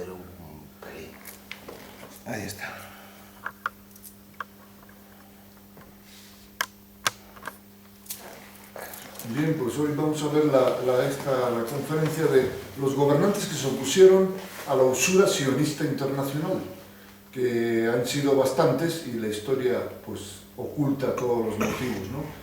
modero un pelín. Ahí está. Bien, pues hoy vamos a ver la conferencia de los gobernantes que se opusieron a la usura sionista internacional, que han sido bastantes y la historia pues oculta todos los motivos, ¿no?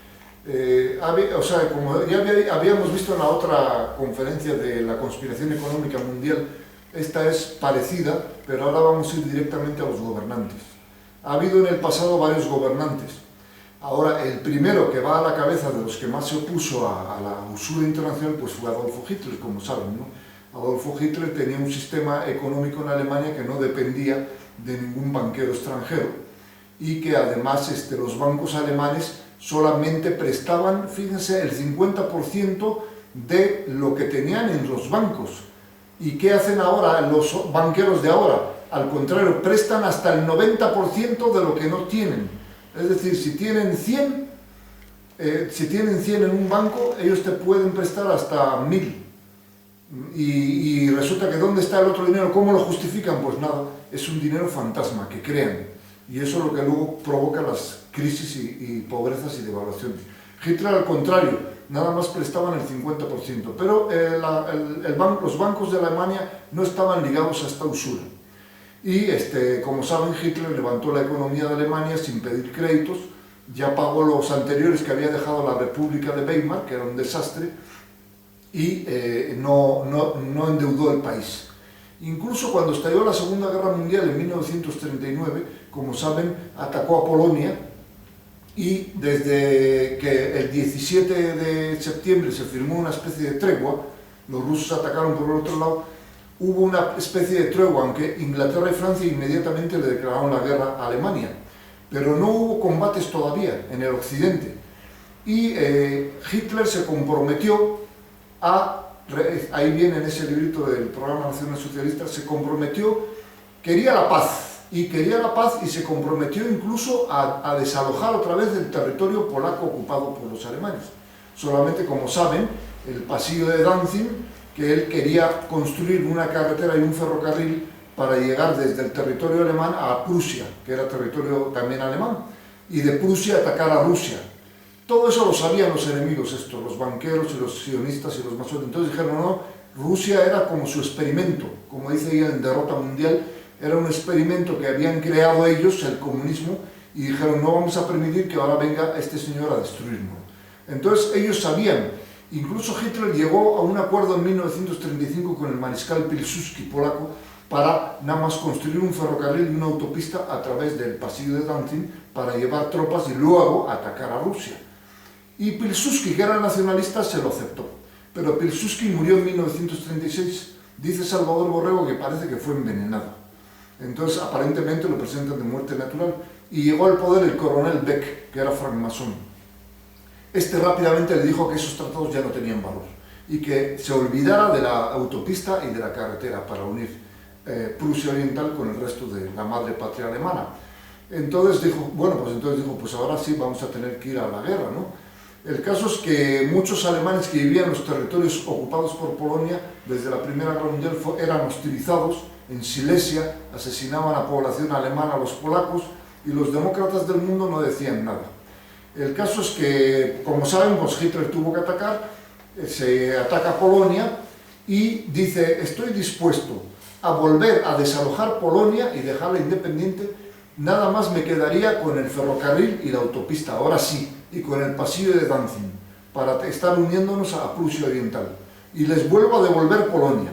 Como ya habíamos visto en la otra conferencia de la conspiración económica mundial, esta es parecida, pero ahora vamos a ir directamente a los gobernantes. Ha habido en el pasado varios gobernantes. Ahora, el primero que va a la cabeza de los que más se opuso a la usura internacional pues fue Adolfo Hitler, como saben, ¿no? Adolfo Hitler tenía un sistema económico en Alemania que no dependía de ningún banquero extranjero y que además los bancos alemanes solamente prestaban, fíjense, el 50% de lo que tenían en los bancos. ¿Y qué hacen ahora los banqueros de ahora? Al contrario, prestan hasta el 90% de lo que no tienen. Es decir, si tienen 100 en un banco, ellos te pueden prestar hasta 1000. Y resulta que ¿dónde está el otro dinero? ¿Cómo lo justifican? Pues nada, es un dinero fantasma que crean. Y eso es lo que luego provoca las crisis y pobrezas y devaluaciones. Hitler, al contrario, nada más prestaban el 50%. Pero los bancos de Alemania no estaban ligados a esta usura. Y, como saben, Hitler levantó la economía de Alemania sin pedir créditos, ya pagó los anteriores que había dejado la República de Weimar, que era un desastre, y no endeudó el país. Incluso cuando estalló la Segunda Guerra Mundial en 1939, como saben, atacó a Polonia, y desde que el 17 de septiembre se firmó una especie de tregua, los rusos atacaron por el otro lado, hubo una especie de tregua, aunque Inglaterra y Francia inmediatamente le declararon la guerra a Alemania, pero no hubo combates todavía en el occidente. Y Hitler se comprometió ahí viene en ese librito del Programa Nacional Socialista, se comprometió, quería la paz y se comprometió incluso a desalojar otra vez el territorio polaco ocupado por los alemanes. Solamente, como saben, el pasillo de Danzig, que él quería construir una carretera y un ferrocarril para llegar desde el territorio alemán a Prusia, que era territorio también alemán, y de Prusia atacar a Rusia. Todo eso lo sabían los enemigos los banqueros y los sionistas y los masones. Entonces dijeron, no, Rusia era como su experimento, como dice ella en Derrota Mundial, era un experimento que habían creado ellos, el comunismo, y dijeron, no vamos a permitir que ahora venga este señor a destruirnos. Entonces ellos sabían. Incluso Hitler llegó a un acuerdo en 1935 con el mariscal Pilsudski polaco para nada más construir un ferrocarril y una autopista a través del pasillo de Danzig para llevar tropas y luego atacar a Rusia. Y Pilsudski, que era nacionalista, se lo aceptó. Pero Pilsudski murió en 1936. Dice Salvador Borrego que parece que fue envenenado. Entonces, aparentemente lo presentan de muerte natural. Y llegó al poder el coronel Beck, que era francmasón. Rápidamente le dijo que esos tratados ya no tenían valor y que se olvidara de la autopista y de la carretera para unir Prusia Oriental con el resto de la madre patria alemana. Entonces dijo, pues ahora sí vamos a tener que ir a la guerra, ¿no? El caso es que muchos alemanes que vivían en los territorios ocupados por Polonia desde la Primera Guerra Mundial eran hostilizados en Silesia, asesinaban a población alemana, a los polacos, y los demócratas del mundo no decían nada. El caso es que, como saben, pues Hitler tuvo que atacar, se ataca a Polonia y dice, estoy dispuesto a volver a desalojar Polonia y dejarla independiente, nada más me quedaría con el ferrocarril y la autopista, ahora sí, y con el pasillo de Danzig, para estar uniéndonos a Prusia Oriental. Y les vuelvo a devolver Polonia.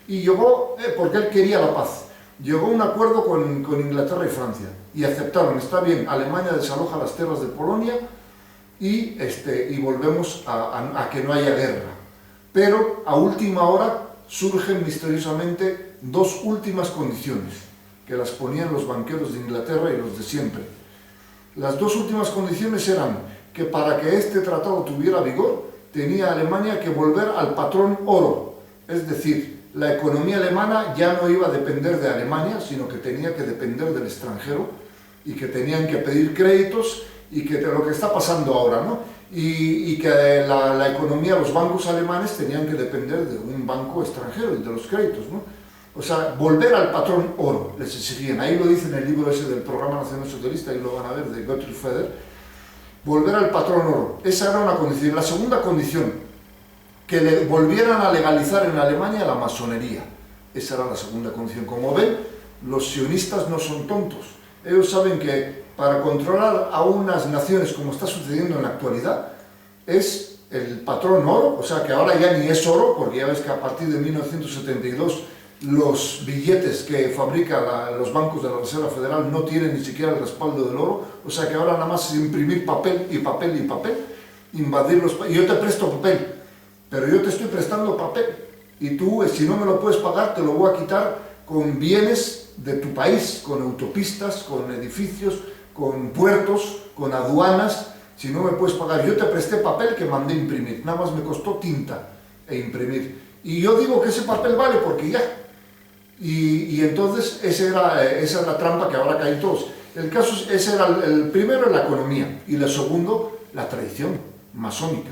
Y llegó, porque él quería la paz, llegó a un acuerdo con Inglaterra y Francia, y aceptaron, está bien, Alemania desaloja las tierras de Polonia y volvemos a que no haya guerra. Pero a última hora surgen misteriosamente dos últimas condiciones, que las ponían los banqueros de Inglaterra y los de siempre. Las dos últimas condiciones eran que para que este tratado tuviera vigor, tenía Alemania que volver al patrón oro, es decir, la economía alemana ya no iba a depender de Alemania, sino que tenía que depender del extranjero, y que tenían que pedir créditos, y que lo que está pasando ahora, ¿no? Y que la economía, los bancos alemanes tenían que depender de un banco extranjero y de los créditos, ¿no? O sea, volver al patrón oro, les exigían. Ahí lo dice en el libro ese del Programa Nacional Socialista, ahí lo van a ver, de Gottfried Feder. Volver al patrón oro. Esa era una condición. La segunda condición, que le volvieran a legalizar en Alemania la masonería. Esa era la segunda condición. Como ven, los sionistas no son tontos. Ellos saben que para controlar a unas naciones, como está sucediendo en la actualidad, es el patrón oro, o sea que ahora ya ni es oro, porque ya ves que a partir de 1972 los billetes que fabrican los bancos de la Reserva Federal no tienen ni siquiera el respaldo del oro, o sea que ahora nada más es imprimir papel y papel y papel, invadir los países. Yo te presto papel, pero yo te estoy prestando papel, y tú, si no me lo puedes pagar, te lo voy a quitar con bienes de tu país, con autopistas, con edificios, con puertos, con aduanas. Si no me puedes pagar, yo te presté papel que mandé imprimir, nada más me costó tinta e imprimir. Y yo digo que ese papel vale porque ya. Y entonces esa es la trampa que ahora caen todos. El caso, ese era el primero, la economía, y el segundo, la tradición masónica.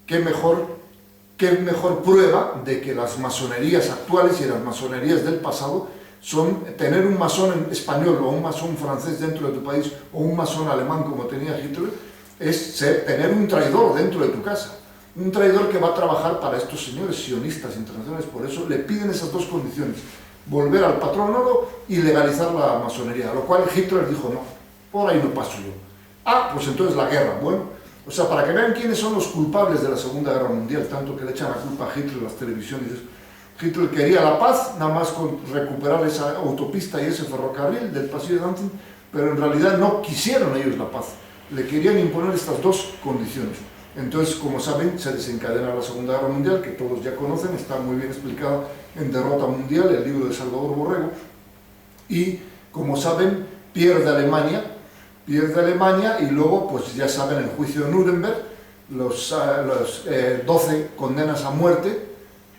¿Qué mejor prueba de que las masonerías actuales y las masonerías del pasado son tener un masón español o un masón francés dentro de tu país o un masón alemán como tenía Hitler? Es tener un traidor dentro de tu casa, un traidor que va a trabajar para estos señores sionistas internacionales. Por eso le piden esas dos condiciones: volver al patrón oro y legalizar la masonería, a lo cual Hitler dijo no, por ahí no paso yo. Pues entonces la guerra. Bueno, o sea, para que vean quiénes son los culpables de la Segunda Guerra Mundial, tanto que le echan la culpa a Hitler las televisiones. Hitler quería la paz, nada más con recuperar esa autopista y ese ferrocarril del pasillo de Danzig, pero en realidad no quisieron ellos la paz. Le querían imponer estas dos condiciones. Entonces, como saben, se desencadena la Segunda Guerra Mundial, que todos ya conocen, está muy bien explicada en Derrota Mundial, el libro de Salvador Borrego, y, como saben, pierde Alemania, y luego, pues ya saben, el juicio de Nuremberg, los 12 condenas a muerte.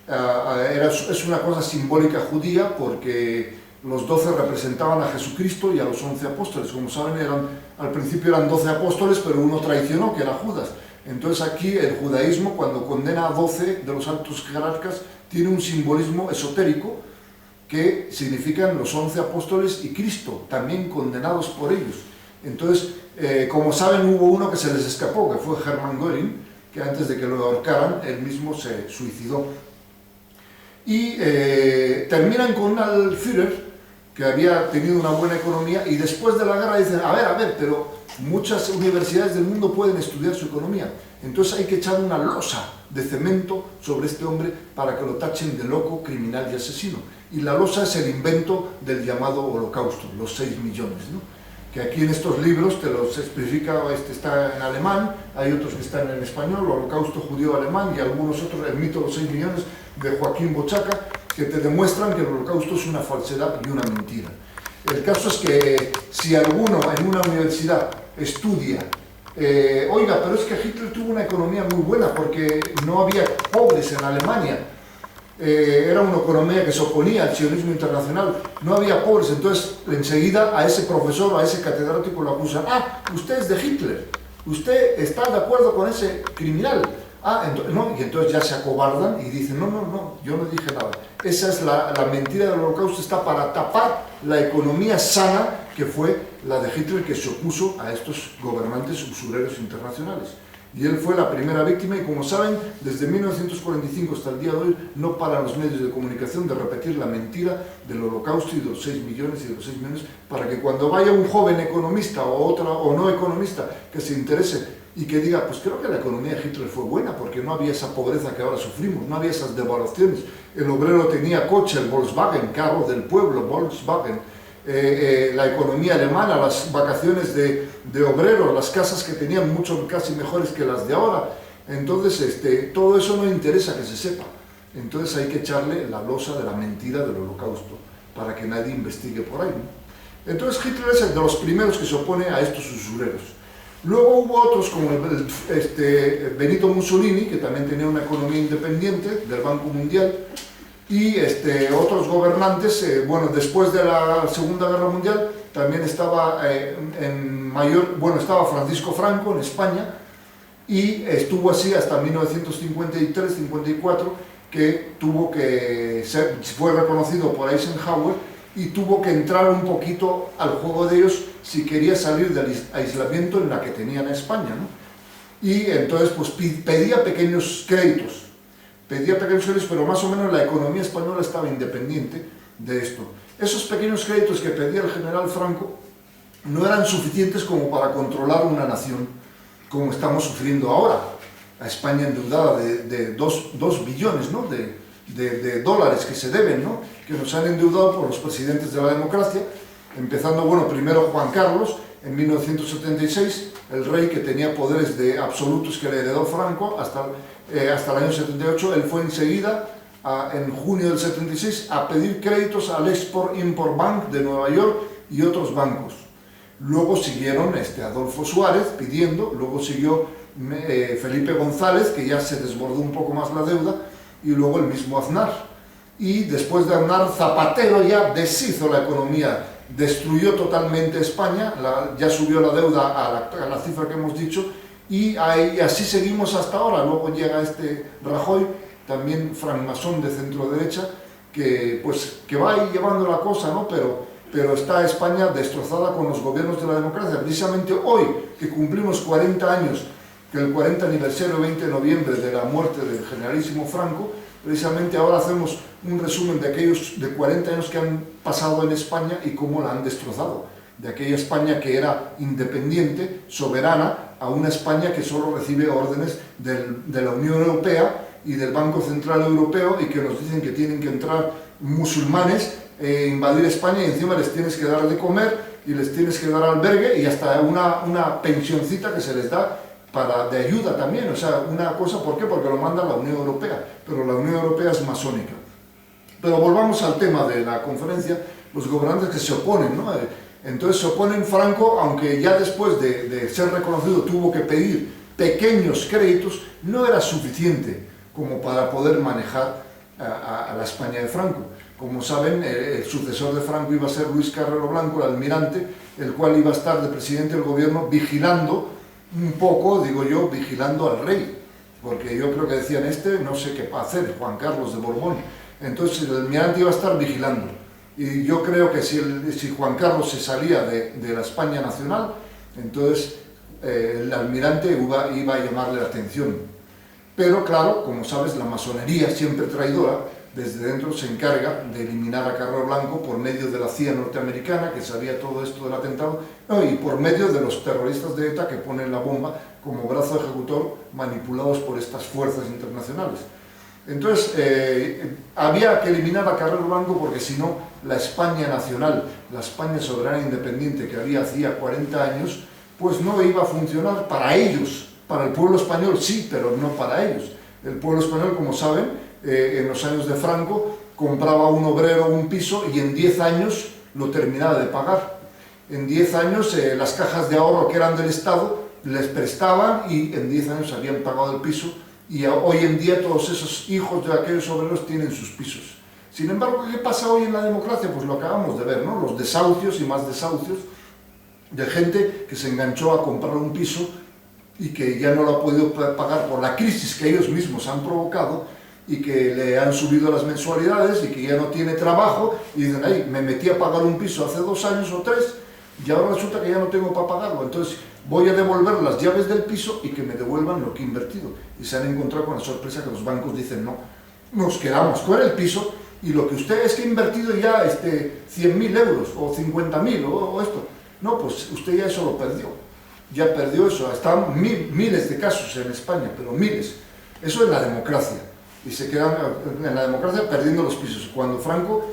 Es una cosa simbólica judía, porque los 12 representaban a Jesucristo y a los 11 apóstoles. Como saben, al principio eran 12 apóstoles, pero uno traicionó, que era Judas. Entonces aquí el judaísmo, cuando condena a 12 de los altos jerarcas, tiene un simbolismo esotérico que significan los 11 apóstoles y Cristo, también condenados por ellos. Entonces, como saben, hubo uno que se les escapó, que fue Hermann Göring, que antes de que lo ahorcaran, él mismo se suicidó. Y terminan con un Führer que había tenido una buena economía, y después de la guerra dicen, a ver, pero muchas universidades del mundo pueden estudiar su economía, entonces hay que echar una losa de cemento sobre este hombre para que lo tachen de loco, criminal y asesino. Y la losa es el invento del llamado Holocausto, los 6 millones, ¿no? Que aquí en estos libros te los especifica, está en alemán, hay otros que están en español, Holocausto judío alemán, y algunos otros, el mito de los 6 millones de Joaquín Bochaca, que te demuestran que el Holocausto es una falsedad y una mentira. El caso es que si alguno en una universidad estudia, oiga, pero es que Hitler tuvo una economía muy buena porque no había pobres en Alemania, era una economía que se oponía al sionismo internacional, no había pobres, entonces enseguida a ese profesor, a ese catedrático lo acusan, usted es de Hitler, usted está de acuerdo con ese criminal. No, y entonces ya se acobardan y dicen, no, yo no dije nada. Esa es la mentira del Holocausto, está para tapar la economía sana que fue la de Hitler, que se opuso a estos gobernantes usureros internacionales. Y él fue la primera víctima, y como saben, desde 1945 hasta el día de hoy no paran los medios de comunicación de repetir la mentira del Holocausto y de los 6 millones y de los 6 millones, para que cuando vaya un joven economista o no economista que se interese y que diga, pues creo que la economía de Hitler fue buena, porque no había esa pobreza que ahora sufrimos, no había esas devaluaciones, el obrero tenía coche, el Volkswagen, carro del pueblo, Volkswagen, la economía alemana, las vacaciones de obreros, las casas que tenían mucho casi mejores que las de ahora. Entonces todo eso no interesa que se sepa, entonces hay que echarle la losa de la mentira del Holocausto para que nadie investigue por ahí, ¿no? Entonces Hitler es el de los primeros que se opone a estos usureros. Luego hubo otros como Benito Mussolini, que también tenía una economía independiente del Banco Mundial, y otros gobernantes. Después de la Segunda Guerra Mundial también estaba estaba Francisco Franco en España, y estuvo así hasta 1953-54, que fue reconocido por Eisenhower y tuvo que entrar un poquito al juego de ellos si quería salir del aislamiento en la que tenían a España, ¿no? Y entonces pues pedía pequeños créditos, pero más o menos la economía española estaba independiente de esto. Esos pequeños créditos que pedía el general Franco no eran suficientes como para controlar una nación como estamos sufriendo ahora. A España endeudada de 2 billones, ¿no?, de dólares que se deben, ¿no?, que nos han endeudado por los presidentes de la democracia, empezando, bueno, primero Juan Carlos, en 1976, el rey que tenía poderes absolutos que le heredó Franco hasta el año 78, él fue enseguida, en junio del 76, a pedir créditos al Export-Import Bank de Nueva York y otros bancos. Luego siguieron Adolfo Suárez pidiendo, luego siguió Felipe González, que ya se desbordó un poco más la deuda, y luego el mismo Aznar. Y después de Aznar, Zapatero ya deshizo la economía, destruyó totalmente España, ya subió la deuda a la cifra que hemos dicho, y así seguimos hasta ahora. Luego llega Rajoy, también francmasón de centro derecha, que va ahí llevando la cosa, ¿no? Pero está España destrozada con los gobiernos de la democracia. Precisamente hoy, que cumplimos 40 años, que el 40 aniversario, 20 de noviembre, de la muerte del generalísimo Franco, precisamente ahora hacemos un resumen de aquellos de 40 años que han pasado en España y cómo la han destrozado. De aquella España que era independiente, soberana, a una España que solo recibe órdenes de la Unión Europea y del Banco Central Europeo, y que nos dicen que tienen que entrar musulmanes, invadir España, y encima les tienes que dar de comer y les tienes que dar albergue y hasta una pensioncita que se les da de ayuda también. O sea, una cosa, ¿por qué? Porque lo manda la Unión Europea, pero la Unión Europea es masónica. Pero volvamos al tema de la conferencia, los gobernantes que se oponen, ¿no? Entonces se oponen. Franco, aunque ya después de ser reconocido tuvo que pedir pequeños créditos, no era suficiente como para poder manejar a la España de Franco. Como saben, el sucesor de Franco iba a ser Luis Carrero Blanco, el almirante, el cual iba a estar de presidente del gobierno vigilando un poco, digo yo, vigilando al rey, porque yo creo que decían, no sé qué va a hacer, Juan Carlos de Borbón. Entonces el almirante iba a estar vigilando, y yo creo que si Juan Carlos se salía de la España nacional, entonces el almirante iba a llamarle la atención. Pero claro, como sabes, la masonería, siempre traidora, desde dentro se encarga de eliminar a Carrero Blanco por medio de la CIA norteamericana, que sabía todo esto del atentado, y por medio de los terroristas de ETA que ponen la bomba como brazo ejecutor, manipulados por estas fuerzas internacionales. Entonces, había que eliminar a Carrero Blanco, porque si no, la España nacional, la España soberana e independiente que había hacía 40 años, pues no iba a funcionar para ellos. Para el pueblo español sí, pero no para ellos. El pueblo español, como saben, en los años de Franco, compraba un obrero un piso y en 10 años lo terminaba de pagar. En 10 años las cajas de ahorro que eran del Estado les prestaban y en 10 años habían pagado el piso, y hoy en día todos esos hijos de aquellos obreros tienen sus pisos. Sin embargo, ¿qué pasa hoy en la democracia? Pues lo acabamos de ver, ¿no? Los desahucios y más desahucios de gente que se enganchó a comprar un piso y que ya no lo ha podido pagar por la crisis que ellos mismos han provocado, y que le han subido las mensualidades y que ya no tiene trabajo, y dicen, ay, me metí a pagar un piso hace 2 años o 3 y ahora resulta que ya no tengo para pagarlo, entonces voy a devolver las llaves del piso y que me devuelvan lo que he invertido. Y se han encontrado con la sorpresa que los bancos dicen, no, nos quedamos con el piso, y lo que usted es que ha invertido ya 100.000 euros o 50.000 o esto, no, pues usted ya eso lo perdió, ya perdió eso. Están miles de casos en España, pero miles. Eso es la democracia, y se quedan en la democracia perdiendo los pisos, cuando Franco,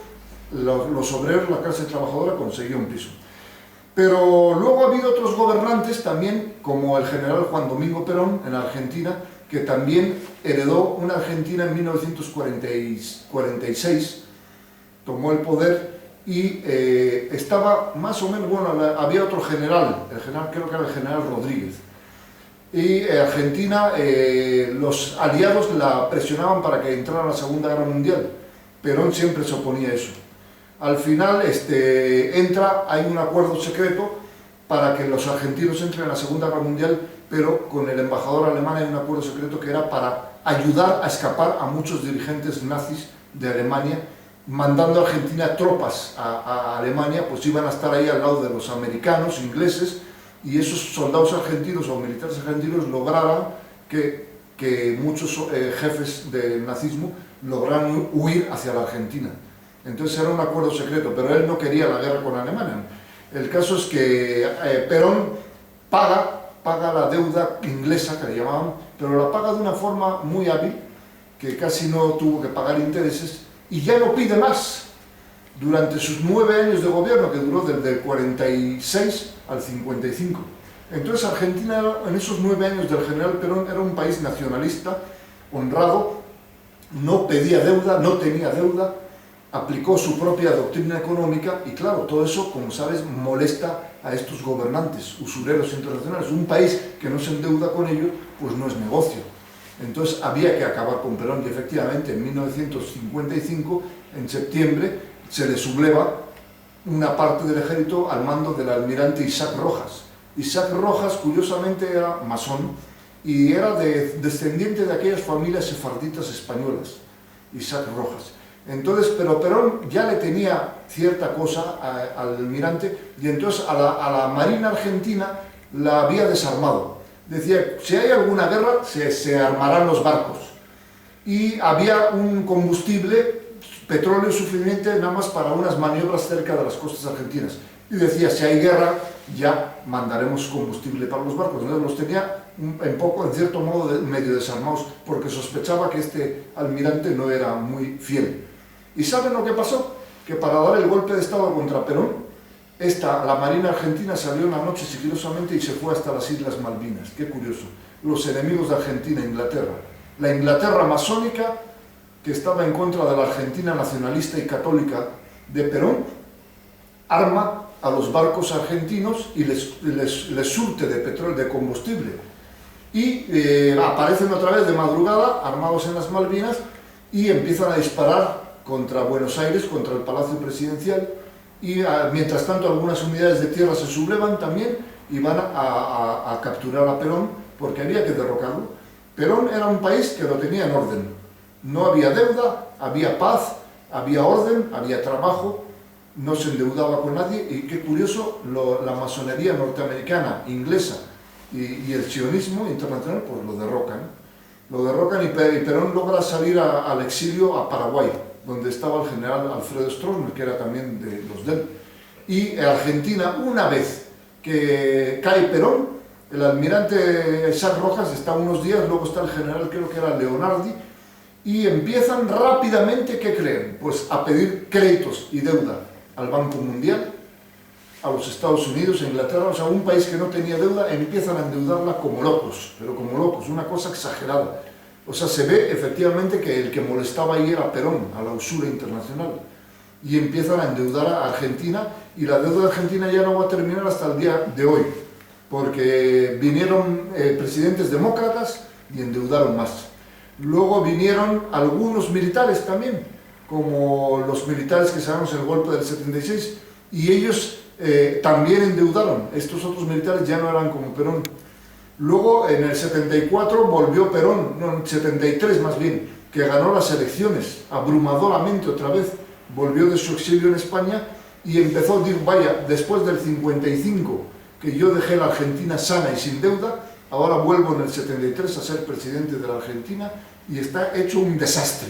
los obreros, la clase trabajadora, consiguió un piso. Pero luego ha habido otros gobernantes también, como el general Juan Domingo Perón en Argentina, que también heredó una Argentina en 1946, tomó el poder y estaba más o menos, bueno, había otro general, creo que era el general Rodríguez, y Argentina, los aliados la presionaban para que entrara a la Segunda Guerra Mundial. Perón siempre se oponía a eso. Al final hay un acuerdo secreto para que los argentinos entren a la Segunda Guerra Mundial, pero con el embajador alemán hay un acuerdo secreto que era para ayudar a escapar a muchos dirigentes nazis de Alemania, mandando a Argentina tropas a Alemania, pues iban a estar ahí al lado de los americanos, ingleses, y esos soldados argentinos o militares argentinos lograran que muchos jefes del nazismo lograran huir hacia la Argentina. Entonces era un acuerdo secreto, pero él no quería la guerra con Alemania. El caso es que Perón paga la deuda inglesa, que le llamaban, pero la paga de una forma muy hábil, que casi no tuvo que pagar intereses, y ya no pide más. Durante sus 9 años de gobierno, que duró desde el 46 al 55. Entonces Argentina, en esos 9 años del general Perón, era un país nacionalista, honrado, no pedía deuda, no tenía deuda, aplicó su propia doctrina económica, y claro, todo eso, como sabes, molesta a estos gobernantes, usureros internacionales. Un país que no se endeuda con ellos, pues no es negocio. Entonces había que acabar con Perón, y efectivamente en 1955, en septiembre, se le subleva una parte del ejército al mando del almirante Isaac Rojas. Isaac Rojas, curiosamente, era masón y era descendiente de aquellas familias sefarditas españolas, Isaac Rojas. Entonces, pero Perón ya le tenía cierta cosa al almirante, y entonces a la Marina Argentina la había desarmado. Decía, si hay alguna guerra, se armarán los barcos. Y había un combustible, petróleo suficiente nada más para unas maniobras cerca de las costas argentinas. Y decía, si hay guerra, ya mandaremos combustible para los barcos. Entonces los tenía en cierto modo medio desarmados, porque sospechaba que este almirante no era muy fiel. ¿Y saben lo que pasó? Que para dar el golpe de estado contra Perón, la Marina Argentina salió una noche sigilosamente y se fue hasta las Islas Malvinas. Qué curioso. Los enemigos de Argentina, Inglaterra. La Inglaterra masónica, que estaba en contra de la Argentina nacionalista y católica de Perón, arma a los barcos argentinos y les surte de petróleo, de combustible. Y aparecen otra vez de madrugada, armados en las Malvinas, y empiezan a disparar contra Buenos Aires, contra el Palacio Presidencial, y mientras tanto algunas unidades de tierra se sublevan también y van a capturar a Perón, porque había que derrocarlo. Perón era un país que lo tenía en orden. No había deuda, había paz, había orden, había trabajo, no se endeudaba con nadie, y qué curioso, la masonería norteamericana, inglesa y el sionismo internacional, pues lo derrocan. Lo derrocan, y Perón logra salir al exilio a Paraguay, donde estaba el general Alfredo Stroessner, que era también de los de él. Y Argentina, una vez que cae Perón, el almirante Isaac Rojas está unos días, luego está el general, creo que era Leonardi, y empiezan rápidamente, ¿qué creen? Pues a pedir créditos y deuda al Banco Mundial, a los Estados Unidos, a Inglaterra. O sea, un país que no tenía deuda, empiezan a endeudarla como locos, pero como locos, una cosa exagerada. O sea, se ve efectivamente que el que molestaba ahí era Perón, a la usura internacional. Y empiezan a endeudar a Argentina, y la deuda de Argentina ya no va a terminar hasta el día de hoy, porque vinieron presidentes demócratas y endeudaron más. Luego vinieron algunos militares también, como los militares que sabemos el golpe del 76, y ellos también endeudaron. Estos otros militares ya no eran como Perón. Luego, en el 74, volvió Perón, no, en el 73 más bien, que ganó las elecciones, abrumadoramente otra vez, volvió de su exilio en España y empezó a decir, vaya, después del 55, que yo dejé la Argentina sana y sin deuda, ahora vuelvo en el 73 a ser presidente de la Argentina, y está hecho un desastre.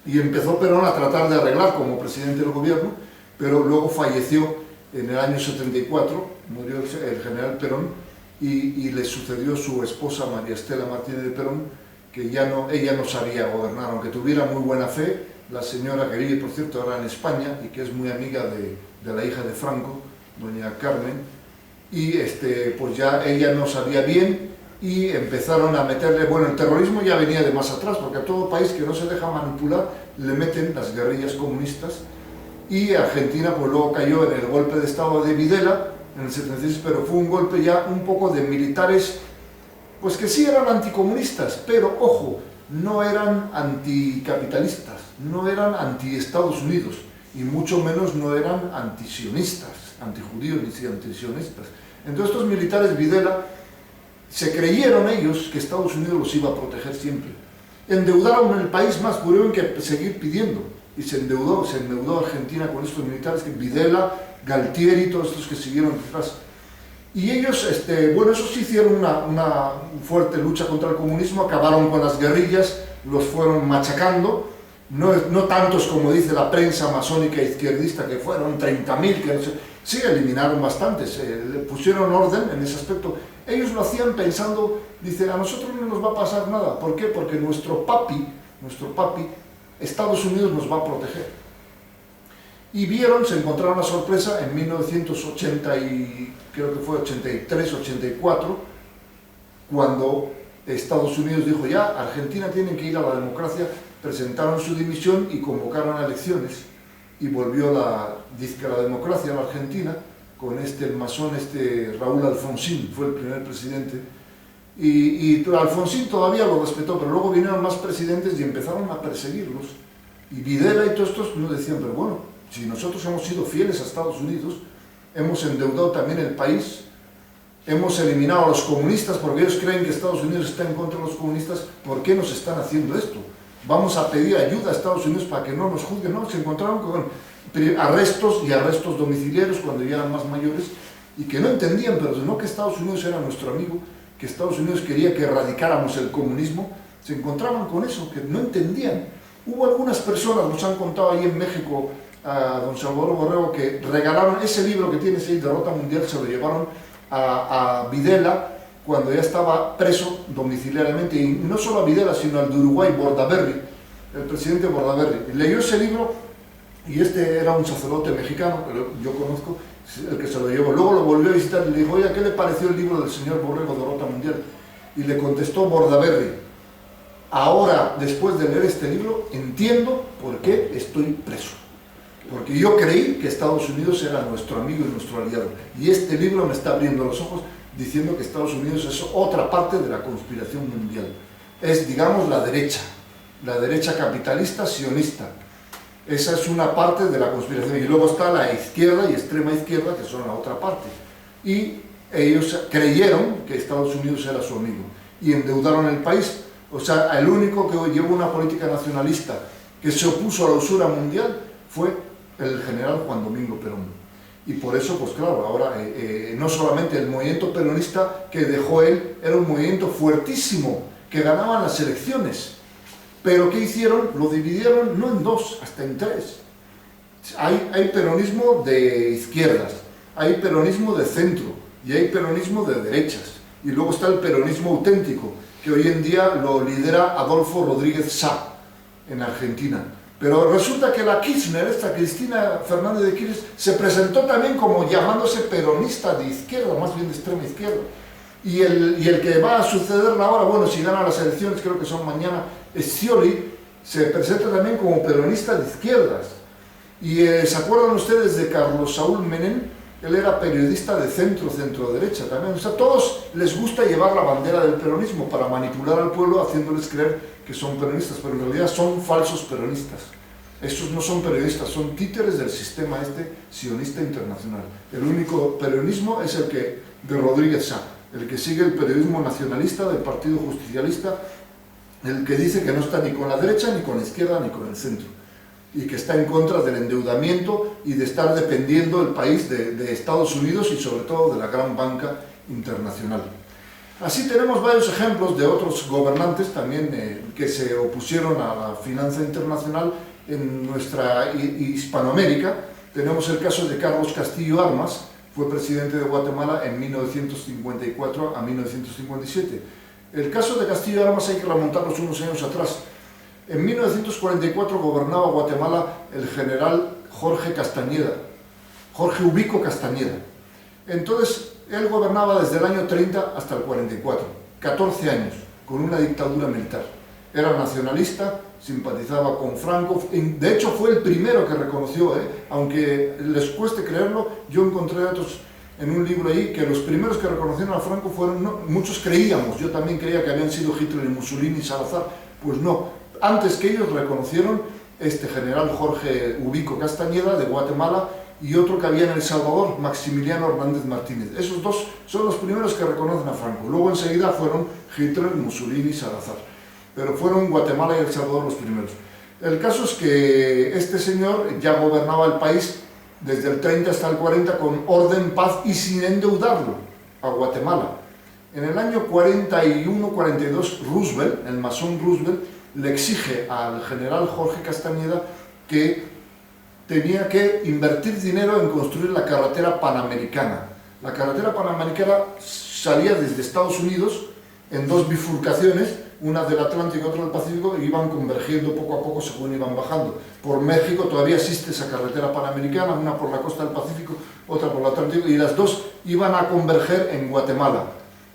Y empezó Perón a tratar de arreglar como presidente del gobierno, pero luego falleció en el año 74, murió el general Perón, y le sucedió su esposa María Estela Martínez de Perón, que ella no sabía gobernar, aunque tuviera muy buena fe. La señora que vive, por cierto, ahora en España, y que es muy amiga de la hija de Franco, doña Carmen, y pues ya ella no sabía bien, y empezaron a meterle, bueno, el terrorismo ya venía de más atrás, porque a todo país que no se deja manipular le meten las guerrillas comunistas, y Argentina pues luego cayó en el golpe de estado de Videla en el 76, pero fue un golpe ya un poco de militares, pues que sí eran anticomunistas, pero ojo, no eran anticapitalistas, no eran anti-Estados Unidos, y mucho menos no eran antisionistas, antijudíos ni antisionistas. Entonces estos militares Videla se creyeron ellos que Estados Unidos los iba a proteger siempre. endeudaron el país más, pudieron que seguir pidiendo, y se endeudó Argentina con estos militares, que Videla, Galtieri, todos estos que siguieron detrás. Y ellos, bueno, esos sí hicieron una fuerte lucha contra el comunismo, acabaron con las guerrillas, los fueron machacando, no tantos como dice la prensa masónica izquierdista, que fueron 30.000, que no sé, sí eliminaron bastantes, le pusieron orden en ese aspecto. Ellos lo hacían pensando, dicen, a nosotros no nos va a pasar nada. ¿Por qué? Porque nuestro papi, Estados Unidos nos va a proteger. Y vieron, se encontraron una sorpresa en 1980 y creo que fue 83, 84, cuando Estados Unidos dijo ya, Argentina tiene que ir a la democracia, presentaron su dimisión y convocaron a elecciones y volvió la democracia a la Argentina con el masón Raúl Alfonsín, fue el primer presidente. Y Alfonsín todavía lo respetó, pero luego vinieron más presidentes y empezaron a perseguirlos. Y Videla y todos estos nos decían, pero bueno, si nosotros hemos sido fieles a Estados Unidos, hemos endeudado también el país, hemos eliminado a los comunistas porque ellos creen que Estados Unidos está en contra de los comunistas, ¿por qué nos están haciendo esto? Vamos a pedir ayuda a Estados Unidos para que no nos juzguen. No, se encontraron con arrestos y arrestos domiciliarios cuando ya eran más mayores y que no entendían, pero no que Estados Unidos era nuestro amigo, que Estados Unidos quería que erradicáramos el comunismo, se encontraban con eso, que no entendían. Hubo algunas personas, nos han contado ahí en México, a don Salvador Borrego, que regalaron ese libro que tiene 6, Derrota Mundial, se lo llevaron a Videla cuando ya estaba preso domiciliariamente, y no solo a Videla, sino al de Uruguay, Bordaberry, el presidente Bordaberry. Leyó ese libro, y era un sacerdote mexicano, que yo conozco, el que se lo llevó. Luego lo volvió a visitar y le dijo, oye, ¿qué le pareció el libro del señor Borrego, Derrota Mundial? Y le contestó Bordaberry, ahora, después de leer este libro, entiendo por qué estoy preso. Porque yo creí que Estados Unidos era nuestro amigo y nuestro aliado. Y este libro me está abriendo los ojos diciendo que Estados Unidos es otra parte de la conspiración mundial. Es, digamos, la derecha capitalista sionista. Esa es una parte de la conspiración. Y luego está la izquierda y extrema izquierda, que son la otra parte. Y ellos creyeron que Estados Unidos era su amigo. Y endeudaron el país. O sea, el único que llevó una política nacionalista que se opuso a la usura mundial fue el general Juan Domingo Perón. Y por eso, pues claro, ahora no solamente el movimiento peronista que dejó él, era un movimiento fuertísimo, que ganaban las elecciones. Pero ¿qué hicieron? Lo dividieron no en 2, hasta en 3. Hay peronismo de izquierdas, hay peronismo de centro y hay peronismo de derechas. Y luego está el peronismo auténtico, que hoy en día lo lidera Adolfo Rodríguez Sá, en Argentina. Pero resulta que la Kirchner, esta Cristina Fernández de Kirchner, se presentó también como llamándose peronista de izquierda, más bien de extrema izquierda. Y el que va a sucederla ahora, bueno, si gana las elecciones, creo que son mañana, Scioli, se presenta también como peronista de izquierdas. Y ¿se acuerdan ustedes de Carlos Saúl Menem? Él era periodista de centro-derecha también. O sea, a todos les gusta llevar la bandera del peronismo para manipular al pueblo haciéndoles creer que son peronistas, pero en realidad son falsos peronistas. Estos no son periodistas, son títeres del sistema sionista internacional. El único peronismo es el que de Rodríguez Sá, el que sigue el periodismo nacionalista del Partido Justicialista, el que dice que no está ni con la derecha, ni con la izquierda, ni con el centro, y que está en contra del endeudamiento y de estar dependiendo el país de Estados Unidos y sobre todo de la gran banca internacional. Así tenemos varios ejemplos de otros gobernantes también que se opusieron a la finanza internacional en nuestra Hispanoamérica. Tenemos el caso de Carlos Castillo Armas, fue presidente de Guatemala en 1954 a 1957. El caso de Castillo Armas hay que remontarnos unos años atrás. En 1944 gobernaba Guatemala el general Jorge Castañeda, Jorge Ubico Castañeda. Entonces, él gobernaba desde el año 30 hasta el 44, 14 años, con una dictadura militar. Era nacionalista, simpatizaba con Franco, de hecho fue el primero que reconoció, aunque les cueste creerlo, yo encontré datos en un libro ahí que los primeros que reconocieron a Franco fueron, no, muchos creíamos, yo también creía que habían sido Hitler y Mussolini y Salazar, pues no, antes que ellos reconocieron este general Jorge Ubico Castañeda de Guatemala y otro que había en El Salvador, Maximiliano Hernández Martínez. Esos dos son los primeros que reconocen a Franco. Luego enseguida fueron Hitler, Mussolini y Salazar. pero fueron Guatemala y El Salvador los primeros. El caso es que este señor ya gobernaba el país desde el 30 hasta el 40 con orden, paz y sin endeudarlo a Guatemala. En el año 41-42, Roosevelt, el masón Roosevelt, le exige al general Jorge Castañeda que tenía que invertir dinero en construir la carretera panamericana. La carretera panamericana salía desde Estados Unidos en dos bifurcaciones, una del Atlántico y otra del Pacífico, y iban convergiendo poco a poco según iban bajando. Por México todavía existe esa carretera panamericana, una por la costa del Pacífico, otra por el Atlántico, y las dos iban a converger en Guatemala.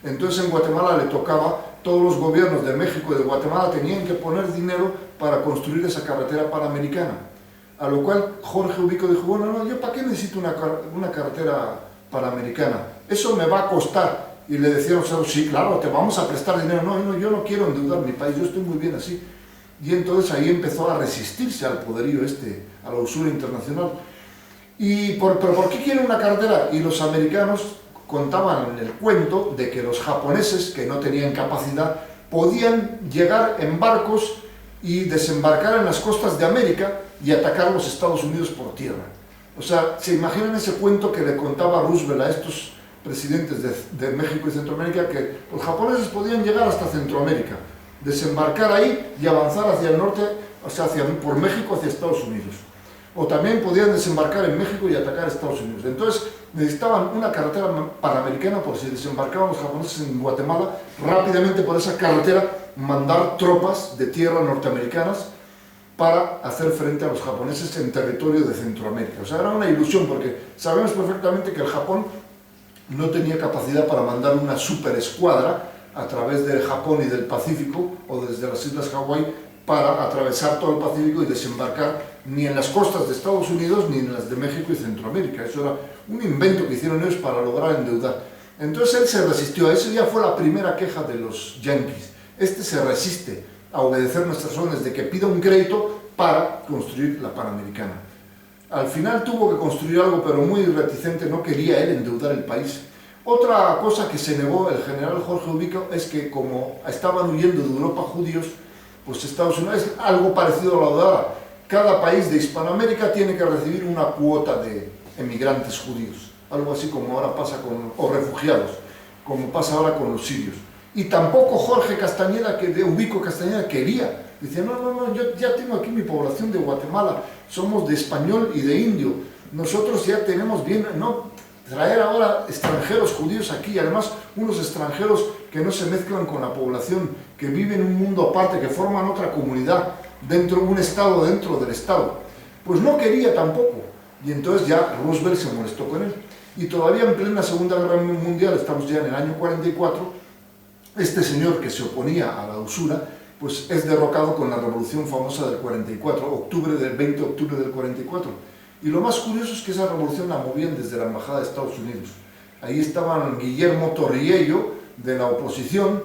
Entonces en Guatemala le tocaba, todos los gobiernos de México y de Guatemala tenían que poner dinero para construir esa carretera panamericana. A lo cual Jorge Ubico dijo, bueno, no, ¿yo para qué necesito una carretera panamericana? Eso me va a costar. Y le decían, o sea, sí, claro, te vamos a prestar dinero. No, no, yo no quiero endeudar mi país, yo estoy muy bien así. Y entonces ahí empezó a resistirse al poderío a la usura internacional. ¿Pero por qué quieren una carretera? Y los americanos contaban el cuento de que los japoneses, que no tenían capacidad, podían llegar en barcos y desembarcar en las costas de América y atacar a los Estados Unidos por tierra. O sea, ¿se imaginan ese cuento que le contaba Roosevelt a estos presidentes de México y Centroamérica? Que los japoneses podían llegar hasta Centroamérica, desembarcar ahí y avanzar hacia el norte, o sea, por México hacia Estados Unidos. O también podían desembarcar en México y atacar a Estados Unidos. Entonces necesitaban una carretera panamericana por si desembarcaban los japoneses en Guatemala, rápidamente por esa carretera mandar tropas de tierra norteamericanas para hacer frente a los japoneses en territorio de Centroamérica. O sea, era una ilusión porque sabemos perfectamente que el Japón no tenía capacidad para mandar una superescuadra a través del Japón y del Pacífico o desde las Islas Hawái para atravesar todo el Pacífico y desembarcar ni en las costas de Estados Unidos ni en las de México y Centroamérica. Eso era un invento que hicieron ellos para lograr endeudar. Entonces él se resistió. Esa ya fue la primera queja de los yanquis. Este se resiste a obedecer nuestras órdenes de que pida un crédito para construir la Panamericana. Al final tuvo que construir algo, pero muy reticente, no quería él endeudar el país. Otra cosa que se negó el general Jorge Ubico es que como estaban huyendo de Europa judíos, pues Estados Unidos es algo parecido a lo de ahora. Cada país de Hispanoamérica tiene que recibir una cuota de emigrantes judíos, algo así como ahora pasa o refugiados, como pasa ahora con los sirios. Y tampoco Jorge Castañeda, Ubico Castañeda, quería. Decía, no, yo ya tengo aquí mi población de Guatemala, somos de español y de indio, nosotros ya tenemos bien, no traer ahora extranjeros judíos aquí, además unos extranjeros que no se mezclan con la población, que viven en un mundo aparte, que forman otra comunidad, dentro de un estado, dentro del estado. Pues no quería tampoco, y entonces ya Roosevelt se molestó con él. Y todavía en plena Segunda Guerra Mundial, estamos ya en el año 44, este señor que se oponía a la usura, pues es derrocado con la revolución famosa del 44, 20 de octubre del 44. Y lo más curioso es que esa revolución la movían desde la Embajada de Estados Unidos. Ahí estaban Guillermo Torriello, de la oposición,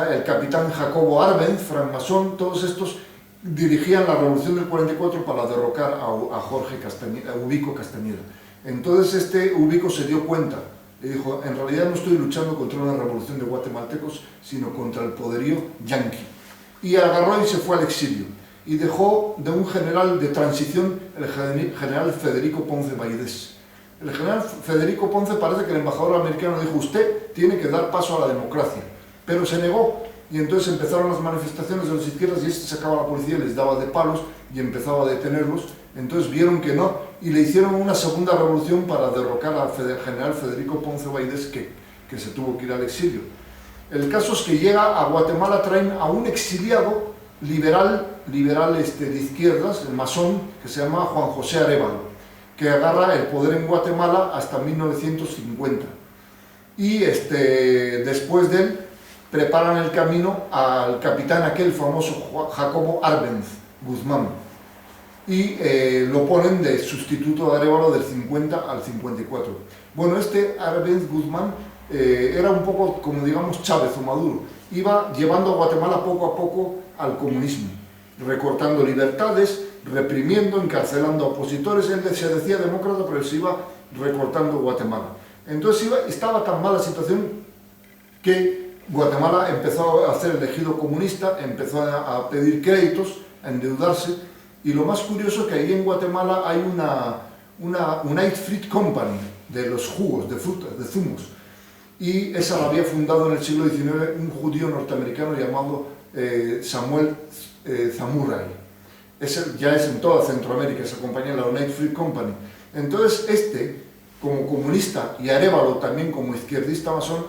el capitán Jacobo Arbenz, francmasón, todos estos dirigían la revolución del 44 para derrocar a Jorge Castañeda, a Ubico Castañeda. Entonces Ubico se dio cuenta y dijo, en realidad no estoy luchando contra una revolución de guatemaltecos, sino contra el poderío yanqui. Y agarró y se fue al exilio. Y dejó de un general de transición, el general Federico Ponce Baidés. El general Federico Ponce parece que el embajador americano dijo, usted tiene que dar paso a la democracia. Pero se negó, y entonces empezaron las manifestaciones de las izquierdas y sacaba a la policía, les daba de palos y empezaba a detenerlos. Entonces vieron que no, y le hicieron una segunda revolución para derrocar al general Federico Ponce Baidés, que se tuvo que ir al exilio. El caso es que llega a Guatemala, traen a un exiliado liberal de izquierdas, el masón, que se llama Juan José Arévalo, que agarra el poder en Guatemala hasta 1950. Y después de él preparan el camino al capitán aquel famoso Jacobo Arbenz Guzmán y lo ponen de sustituto de Arévalo del 50 al 54. Bueno, Arbenz Guzmán era un poco como digamos Chávez o Maduro, iba llevando a Guatemala poco a poco al comunismo, recortando libertades, reprimiendo, encarcelando a opositores. Él se decía demócrata, pero se iba recortando Guatemala. Entonces estaba tan mala la situación que Guatemala empezó a hacer el ejido comunista, empezó a pedir créditos, a endeudarse, y lo más curioso es que ahí en Guatemala hay una United Fruit Company de los jugos, de frutas, de zumos, y esa la había fundado en el siglo XIX un judío norteamericano llamado Samuel Zamurray. Ya es en toda Centroamérica esa compañía, la United Fruit Company. Entonces como comunista, y Arévalo también como izquierdista masón,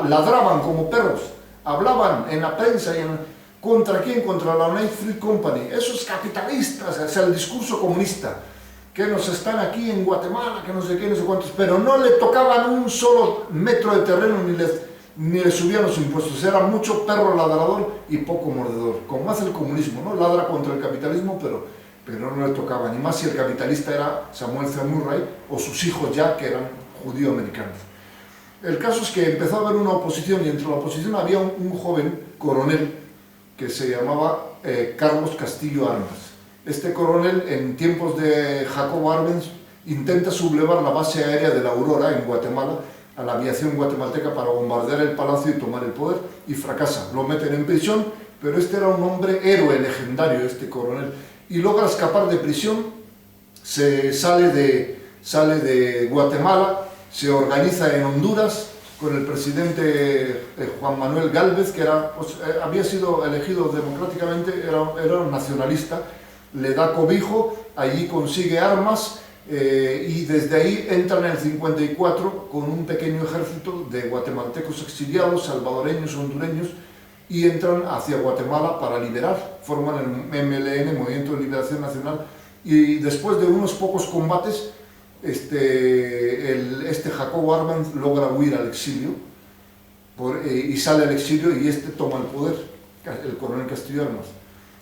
ladraban como perros, hablaban en la prensa y ¿contra quién? Contra la United Fruit Company, esos capitalistas, o sea, el discurso comunista, que nos están aquí en Guatemala, que no sé qué, no sé cuántos, pero no le tocaban un solo metro de terreno ni le subían los impuestos, era mucho perro ladrador y poco mordedor, como hace el comunismo, ¿no? Ladra contra el capitalismo, pero no le tocaba, ni más si el capitalista era Samuel Zamurray o sus hijos ya, que eran judío-americanos. El caso es que empezó a haber una oposición, y entre la oposición había un joven coronel que se llamaba Carlos Castillo Armas. Este coronel, en tiempos de Jacobo Arbenz, intenta sublevar la base aérea de la Aurora en Guatemala a la aviación guatemalteca para bombardear el palacio y tomar el poder, y fracasa. Lo meten en prisión, pero este era un hombre héroe legendario, este coronel, y logra escapar de prisión, sale de Guatemala, se organiza en Honduras con el presidente Juan Manuel Gálvez, que había sido elegido democráticamente, era un nacionalista, le da cobijo, allí consigue armas, y desde ahí entran en el 54 con un pequeño ejército de guatemaltecos exiliados, salvadoreños, hondureños, y entran hacia Guatemala para liberar, forman el MLN, Movimiento de Liberación Nacional, y después de unos pocos combates, Jacobo Arbenz logra huir al exilio, y sale al exilio, y toma el poder, el coronel Castillo Armas.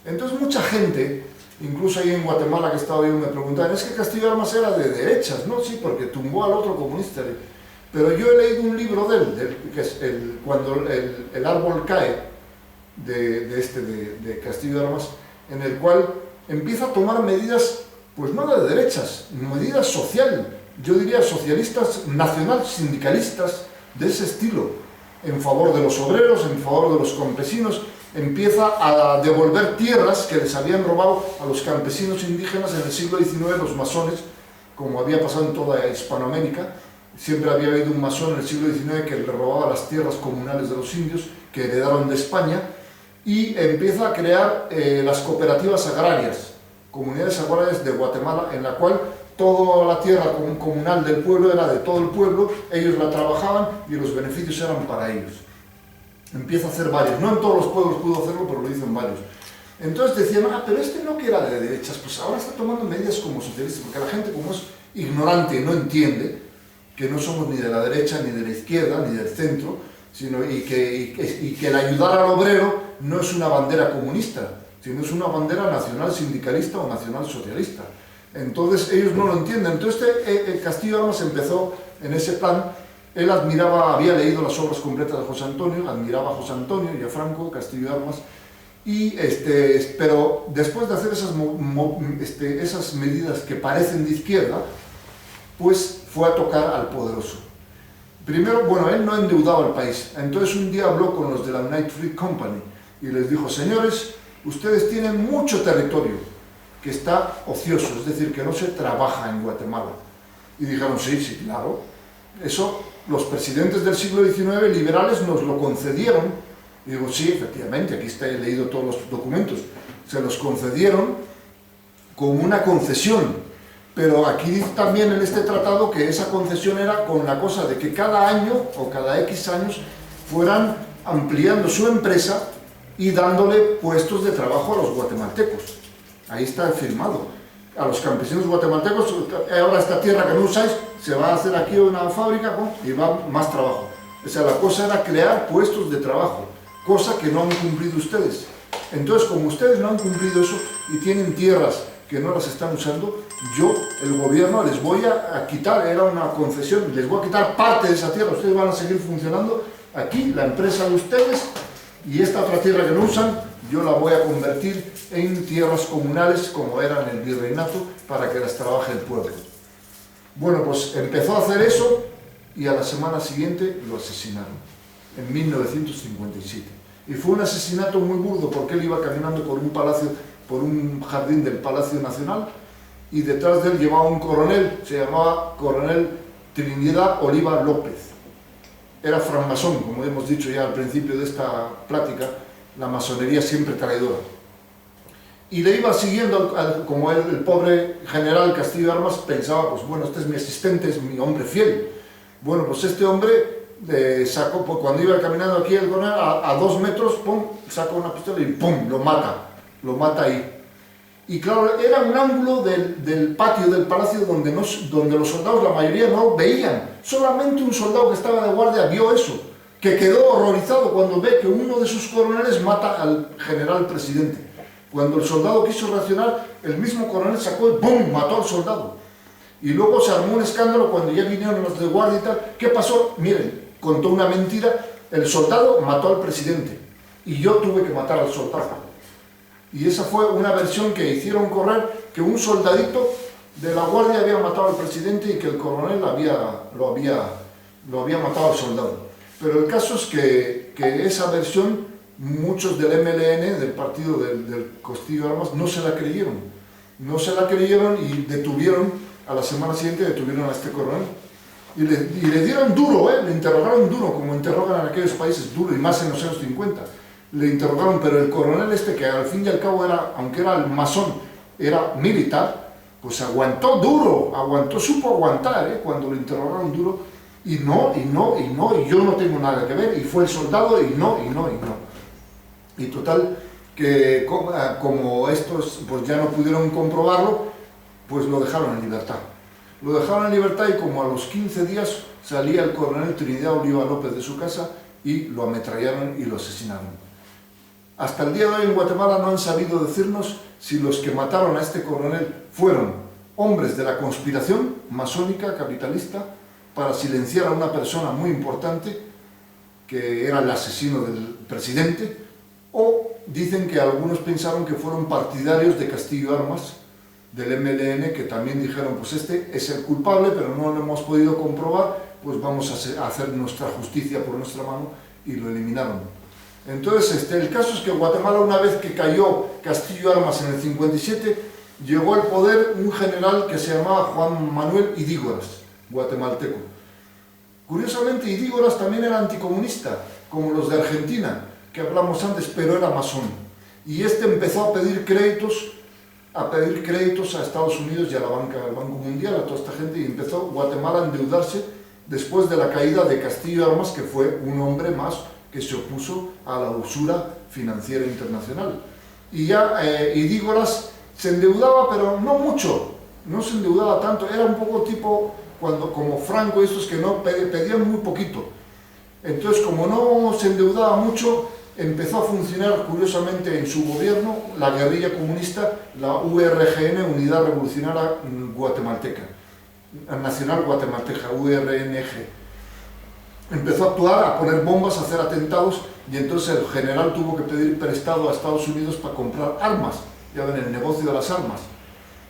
Entonces mucha gente, incluso ahí en Guatemala que estaba yo, me preguntaban, es que Castillo Armas era de derechas, ¿no? Sí, porque tumbó al otro comunista. Pero yo he leído un libro de él, que es cuando el árbol cae, de Castillo Armas, en el cual empieza a tomar medidas, pues no de derechas, medidas social, yo diría socialistas, nacional, sindicalistas, de ese estilo, en favor de los obreros, en favor de los campesinos. Empieza a devolver tierras que les habían robado a los campesinos indígenas en el siglo XIX, los masones, como había pasado en toda Hispanoamérica. Siempre había habido un masón en el siglo XIX que le robaba las tierras comunales de los indios, que heredaron de España, y empieza a crear las cooperativas agrarias, comunidades agrarias de Guatemala, en la cual toda la tierra comunal del pueblo era de todo el pueblo, ellos la trabajaban y los beneficios eran para ellos. Empieza a hacer varios, no en todos los pueblos pudo hacerlo, pero lo hizo en varios. Entonces decían, pero no que era de derechas, pues ahora está tomando medidas como socialistas, porque la gente, como es ignorante y no entiende que no somos ni de la derecha, ni de la izquierda, ni del centro, y que el ayudar al obrero no es una bandera comunista, sino es una bandera nacional sindicalista o nacional socialista. Entonces ellos no lo entienden. Entonces Castillo Armas empezó en ese plan. Él había leído las obras completas de José Antonio, admiraba a José Antonio y a Franco, Castillo Armas, pero después de hacer esas medidas que parecen de izquierda, pues fue a tocar al poderoso. Primero, él no endeudaba al país, entonces un día habló con los de la United Fruit Company y les dijo, señores, ustedes tienen mucho territorio que está ocioso, es decir, que no se trabaja en Guatemala. Y dijeron, sí, claro, eso los presidentes del siglo XIX liberales nos lo concedieron. Y digo, sí, efectivamente, aquí he leído todos los documentos, se los concedieron como una concesión. Pero aquí dice también en este tratado que esa concesión era con la cosa de que cada año o cada X años fueran ampliando su empresa y dándole puestos de trabajo a los guatemaltecos. Ahí está firmado. A los campesinos guatemaltecos, ahora esta tierra que no usáis, se va a hacer aquí una fábrica y va más trabajo. O sea, la cosa era crear puestos de trabajo, cosa que no han cumplido ustedes. Entonces, como ustedes no han cumplido eso y tienen tierras que no las están usando, yo, el gobierno, les voy a quitar, era una concesión, les voy a quitar parte de esa tierra, ustedes van a seguir funcionando aquí, la empresa de ustedes, y esta otra tierra que no usan, yo la voy a convertir en tierras comunales, como eran el virreinato, para que las trabaje el pueblo. Bueno, pues empezó a hacer eso, y a la semana siguiente lo asesinaron. en 1957. Y fue un asesinato muy burdo porque él iba caminando por un palacio, por un jardín del Palacio Nacional, y detrás de él llevaba un coronel, se llamaba Coronel Trinidad Oliva López. Era francmasón, como hemos dicho ya al principio de esta plática, la masonería siempre traidora. Y le iba siguiendo, como él, el pobre general Castillo Armas pensaba, pues bueno, este es mi asistente, es mi hombre fiel. Bueno, pues este hombre sacó, pues, cuando iba caminando aquí el coronel, a 2 metros, pum, saca una pistola y pum, lo mata ahí. Y claro, era un ángulo del patio del palacio donde los soldados, la mayoría, no veían. Solamente un soldado que estaba de guardia vio eso, que quedó horrorizado cuando ve que uno de sus coroneles mata al general presidente. Cuando el soldado quiso reaccionar, el mismo coronel sacó y ¡pum!, mató al soldado. Y luego se armó un escándalo cuando ya vinieron los de guardia y tal. ¿Qué pasó? Miren, contó una mentira, el soldado mató al presidente y yo tuve que matar al soldado. Y esa fue una versión que hicieron correr, que un soldadito de la guardia había matado al presidente y que el coronel lo había matado al soldado. Pero el caso es que esa versión, muchos del MLN, del partido del Castillo Armas, no se la creyeron. No se la creyeron y detuvieron, a la semana siguiente detuvieron a este coronel. Y le dieron duro, le interrogaron duro, como interrogan en aquellos países, duro, y más en los años 50. Le interrogaron, pero el coronel que al fin y al cabo era, aunque era el masón, era militar, pues aguantó duro, supo aguantar, cuando lo interrogaron duro, y yo no tengo nada que ver, y fue el soldado, y no. Y total, que como estos pues ya no pudieron comprobarlo, pues lo dejaron en libertad. Lo dejaron en libertad y como a los 15 días salía el coronel Trinidad Oliva López de su casa y lo ametrallaron y lo asesinaron. Hasta el día de hoy en Guatemala no han sabido decirnos si los que mataron a este coronel fueron hombres de la conspiración masónica capitalista para silenciar a una persona muy importante que era el asesino del presidente, o dicen que algunos pensaron que fueron partidarios de Castillo Armas, del MLN, que también dijeron, pues este es el culpable, pero no lo hemos podido comprobar, pues vamos a hacer nuestra justicia por nuestra mano, y lo eliminaron. Entonces, el caso es que Guatemala, una vez que cayó Castillo Armas en el 57, llegó al poder un general que se llamaba Juan Manuel Idígoras, guatemalteco. Curiosamente, Idígoras también era anticomunista, como los de Argentina, que hablamos antes, pero era masón. Y empezó a pedir créditos a Estados Unidos y a la banca, al Banco Mundial, a toda esta gente, y empezó Guatemala a endeudarse después de la caída de Castillo Armas, que fue un hombre más que se opuso a la usura financiera internacional. Y ya Idígoras se endeudaba, pero no mucho, no se endeudaba tanto, era un poco tipo como Franco, estos que no pedían muy poquito. Entonces, como no se endeudaba mucho, empezó a funcionar curiosamente en su gobierno la guerrilla comunista, la URGN, Unidad Revolucionaria Guatemalteca, Nacional Guatemalteca, URNG. Empezó a actuar, a poner bombas, a hacer atentados, y entonces el general tuvo que pedir prestado a Estados Unidos para comprar armas. Ya ven, el negocio de las armas.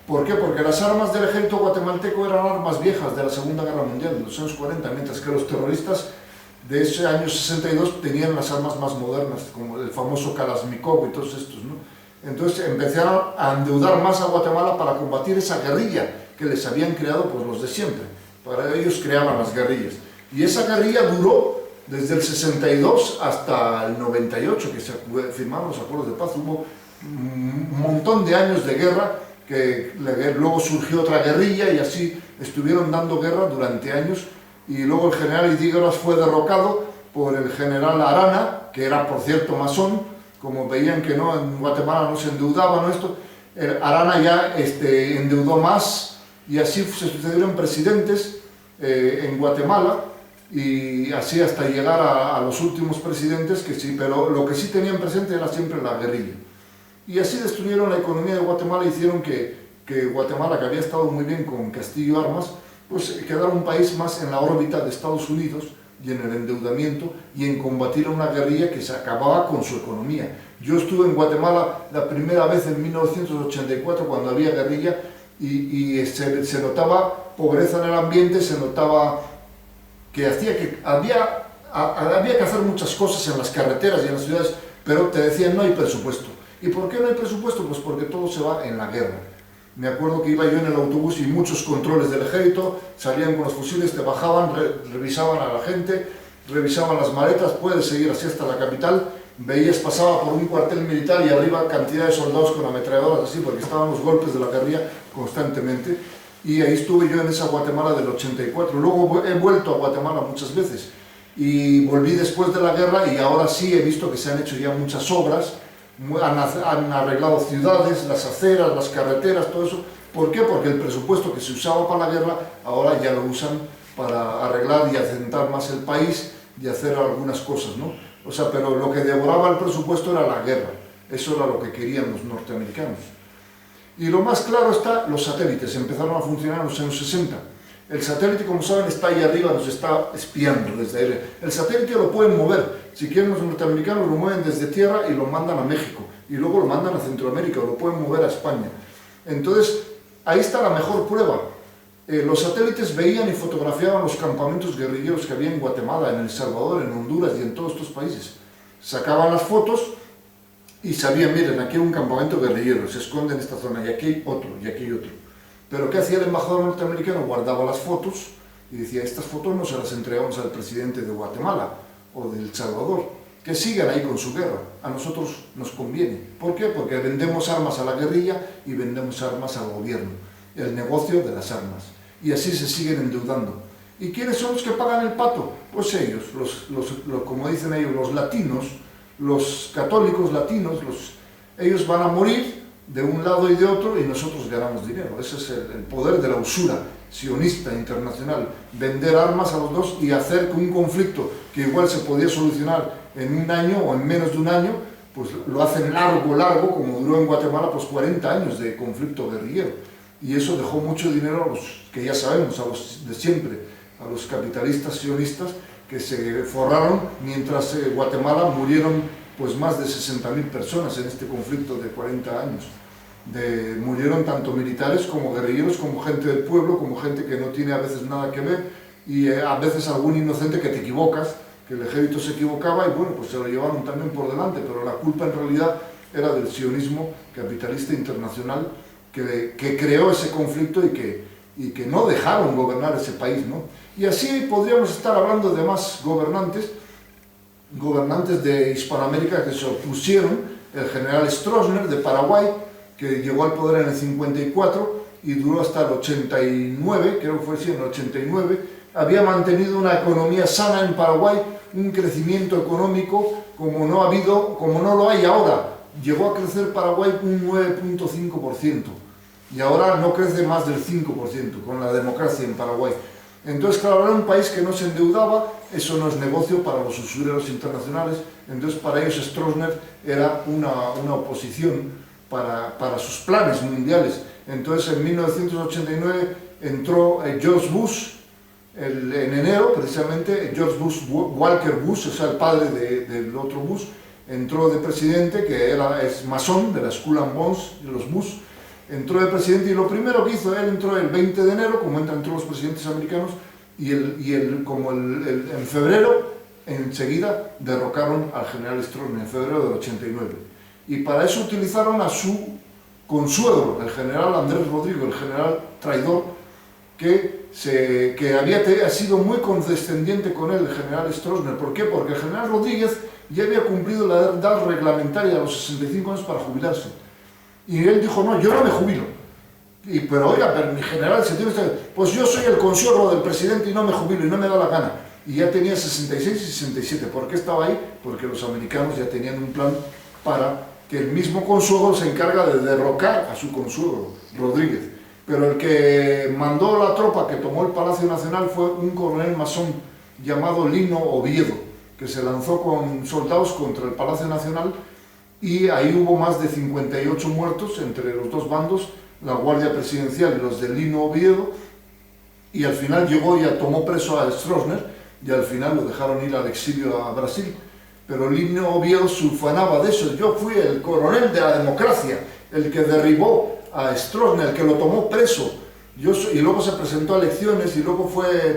¿Por qué? Porque las armas del ejército guatemalteco eran armas viejas de la Segunda Guerra Mundial, de los años 40, mientras que los terroristas de ese año 62 tenían las armas más modernas, como el famoso Kalashnikov y todos estos, ¿no? Entonces empezaron a endeudar más a Guatemala para combatir esa guerrilla que les habían creado pues, los de siempre. Para ellos creaban las guerrillas. Y esa guerrilla duró desde el 62 hasta el 98, que se firmaron los acuerdos de paz. Hubo un montón de años de guerra, que luego surgió otra guerrilla y así estuvieron dando guerra durante años. Y luego el general Idígoras fue derrocado por el general Arana, que era por cierto masón. Como veían que no, en Guatemala no se endeudaba, ¿no? Arana ya endeudó más, y así se sucedieron presidentes en Guatemala, y así hasta llegar a los últimos presidentes, que sí, pero lo que sí tenían presente era siempre la guerrilla. Y así destruyeron la economía de Guatemala y hicieron que Guatemala, que había estado muy bien con Castillo Armas, pues quedara un país más en la órbita de Estados Unidos y en el endeudamiento y en combatir a una guerrilla que se acababa con su economía. Yo estuve en Guatemala la primera vez en 1984 cuando había guerrilla y se notaba pobreza en el ambiente, se notaba que había había que hacer muchas cosas en las carreteras y en las ciudades, pero te decían no hay presupuesto. ¿Y por qué no hay presupuesto? Pues porque todo se va en la guerra. Me acuerdo que iba yo en el autobús y muchos controles del ejército salían con los fusiles, te bajaban, revisaban a la gente, revisaban las maletas, puedes seguir así hasta la capital, veías, pasaba por un cuartel militar y arriba cantidad de soldados con ametralladoras así, porque estaban los golpes de la guerrilla constantemente, y ahí estuve yo en esa Guatemala del 84. Luego he vuelto a Guatemala muchas veces, y volví después de la guerra, y ahora sí he visto que se han hecho ya muchas obras, han arreglado ciudades, las aceras, las carreteras, todo eso. ¿Por qué? Porque el presupuesto que se usaba para la guerra, ahora ya lo usan para arreglar y asentar más el país y hacer algunas cosas, ¿no? O sea, pero lo que devoraba el presupuesto era la guerra. Eso era lo que querían los norteamericanos. Y lo más claro está, los satélites empezaron a funcionar en los años 60. El satélite, como saben, está ahí arriba, nos está espiando desde aire. El satélite lo pueden mover. Si quieren los norteamericanos lo mueven desde tierra y lo mandan a México. Y luego lo mandan a Centroamérica, o lo pueden mover a España. Entonces, ahí está la mejor prueba. Los satélites veían y fotografiaban los campamentos guerrilleros que había en Guatemala, en El Salvador, en Honduras y en todos estos países. Sacaban las fotos y sabían, miren, aquí hay un campamento guerrillero, se esconde en esta zona, y aquí hay otro, y aquí hay otro. Pero ¿qué hacía el embajador norteamericano? Guardaba las fotos y decía, estas fotos no se las entregamos al presidente de Guatemala o de El Salvador, que sigan ahí con su guerra, a nosotros nos conviene. ¿Por qué? Porque vendemos armas a la guerrilla y vendemos armas al gobierno, el negocio de las armas. Y así se siguen endeudando. ¿Y quiénes son los que pagan el pato? Pues ellos, como dicen ellos, los latinos, los católicos latinos, ellos van a morir de un lado y de otro y nosotros ganamos dinero. Ese es el poder de la usura sionista internacional, vender armas a los dos y hacer que un conflicto que igual se podía solucionar en un año o en menos de un año, pues lo hacen largo, como duró en Guatemala, pues 40 años de conflicto guerrillero. Y eso dejó mucho dinero a los que ya sabemos, a los de siempre, a los capitalistas sionistas que se forraron, mientras Guatemala murieron pues más de 60.000 personas en este conflicto de 40 años. Murieron tanto militares como guerrilleros, como gente del pueblo, como gente que no tiene a veces nada que ver, y a veces algún inocente que te equivocas, que el ejército se equivocaba y bueno, pues se lo llevaron también por delante, pero la culpa en realidad era del sionismo capitalista internacional que creó ese conflicto y que no dejaron gobernar ese país, ¿no? Y así podríamos estar hablando de más gobernantes de Hispanoamérica que se opusieron. El general Stroessner de Paraguay, que llegó al poder en el 54 y duró hasta el 89, creo que fue así, en el 89, había mantenido una economía sana en Paraguay, un crecimiento económico como no lo hay ahora. Llegó a crecer Paraguay un 9.5%. Y ahora no crece más del 5% con la democracia en Paraguay. Entonces, claro, era un país que no se endeudaba, eso no es negocio para los usureros internacionales, entonces para ellos Stroessner era una oposición para sus planes mundiales. Entonces, en 1989 entró George Bush, en enero, precisamente, George Bush, Walker Bush, o sea, el padre del otro Bush, entró de presidente, que es masón de la Skull and Bones, de los Bush. Entró de presidente y lo primero que hizo, él entró el 20 de enero, como entran todos los presidentes americanos, en febrero, enseguida derrocaron al general Stroessner, en febrero del 89. Y para eso utilizaron a su consuegro, el general Andrés Rodrigo, el general traidor, que había sido muy condescendiente con él, el general Stroessner. ¿Por qué? Porque el general Rodríguez ya había cumplido la edad reglamentaria de los 65 años para jubilarse. Y él dijo, no, yo no me jubilo. Pero oiga, pero mi general, pues yo soy el consuegro del presidente y no me jubilo y no me da la gana. Y ya tenía 66 y 67. ¿Por qué estaba ahí? Porque los americanos ya tenían un plan para que el mismo consuegro se encarga de derrocar a su consuegro, Rodríguez. Pero el que mandó la tropa que tomó el Palacio Nacional fue un coronel masón llamado Lino Oviedo, que se lanzó con soldados contra el Palacio Nacional y ahí hubo más de 58 muertos entre los dos bandos, la Guardia Presidencial y los de Lino Oviedo, y al final llegó y tomó preso a Stroessner y al final lo dejaron ir al exilio a Brasil. Pero Lino Oviedo se ufanaba de eso. Yo fui el coronel de la democracia, el que derribó a Stroessner, el que lo tomó preso. Y luego se presentó a elecciones y luego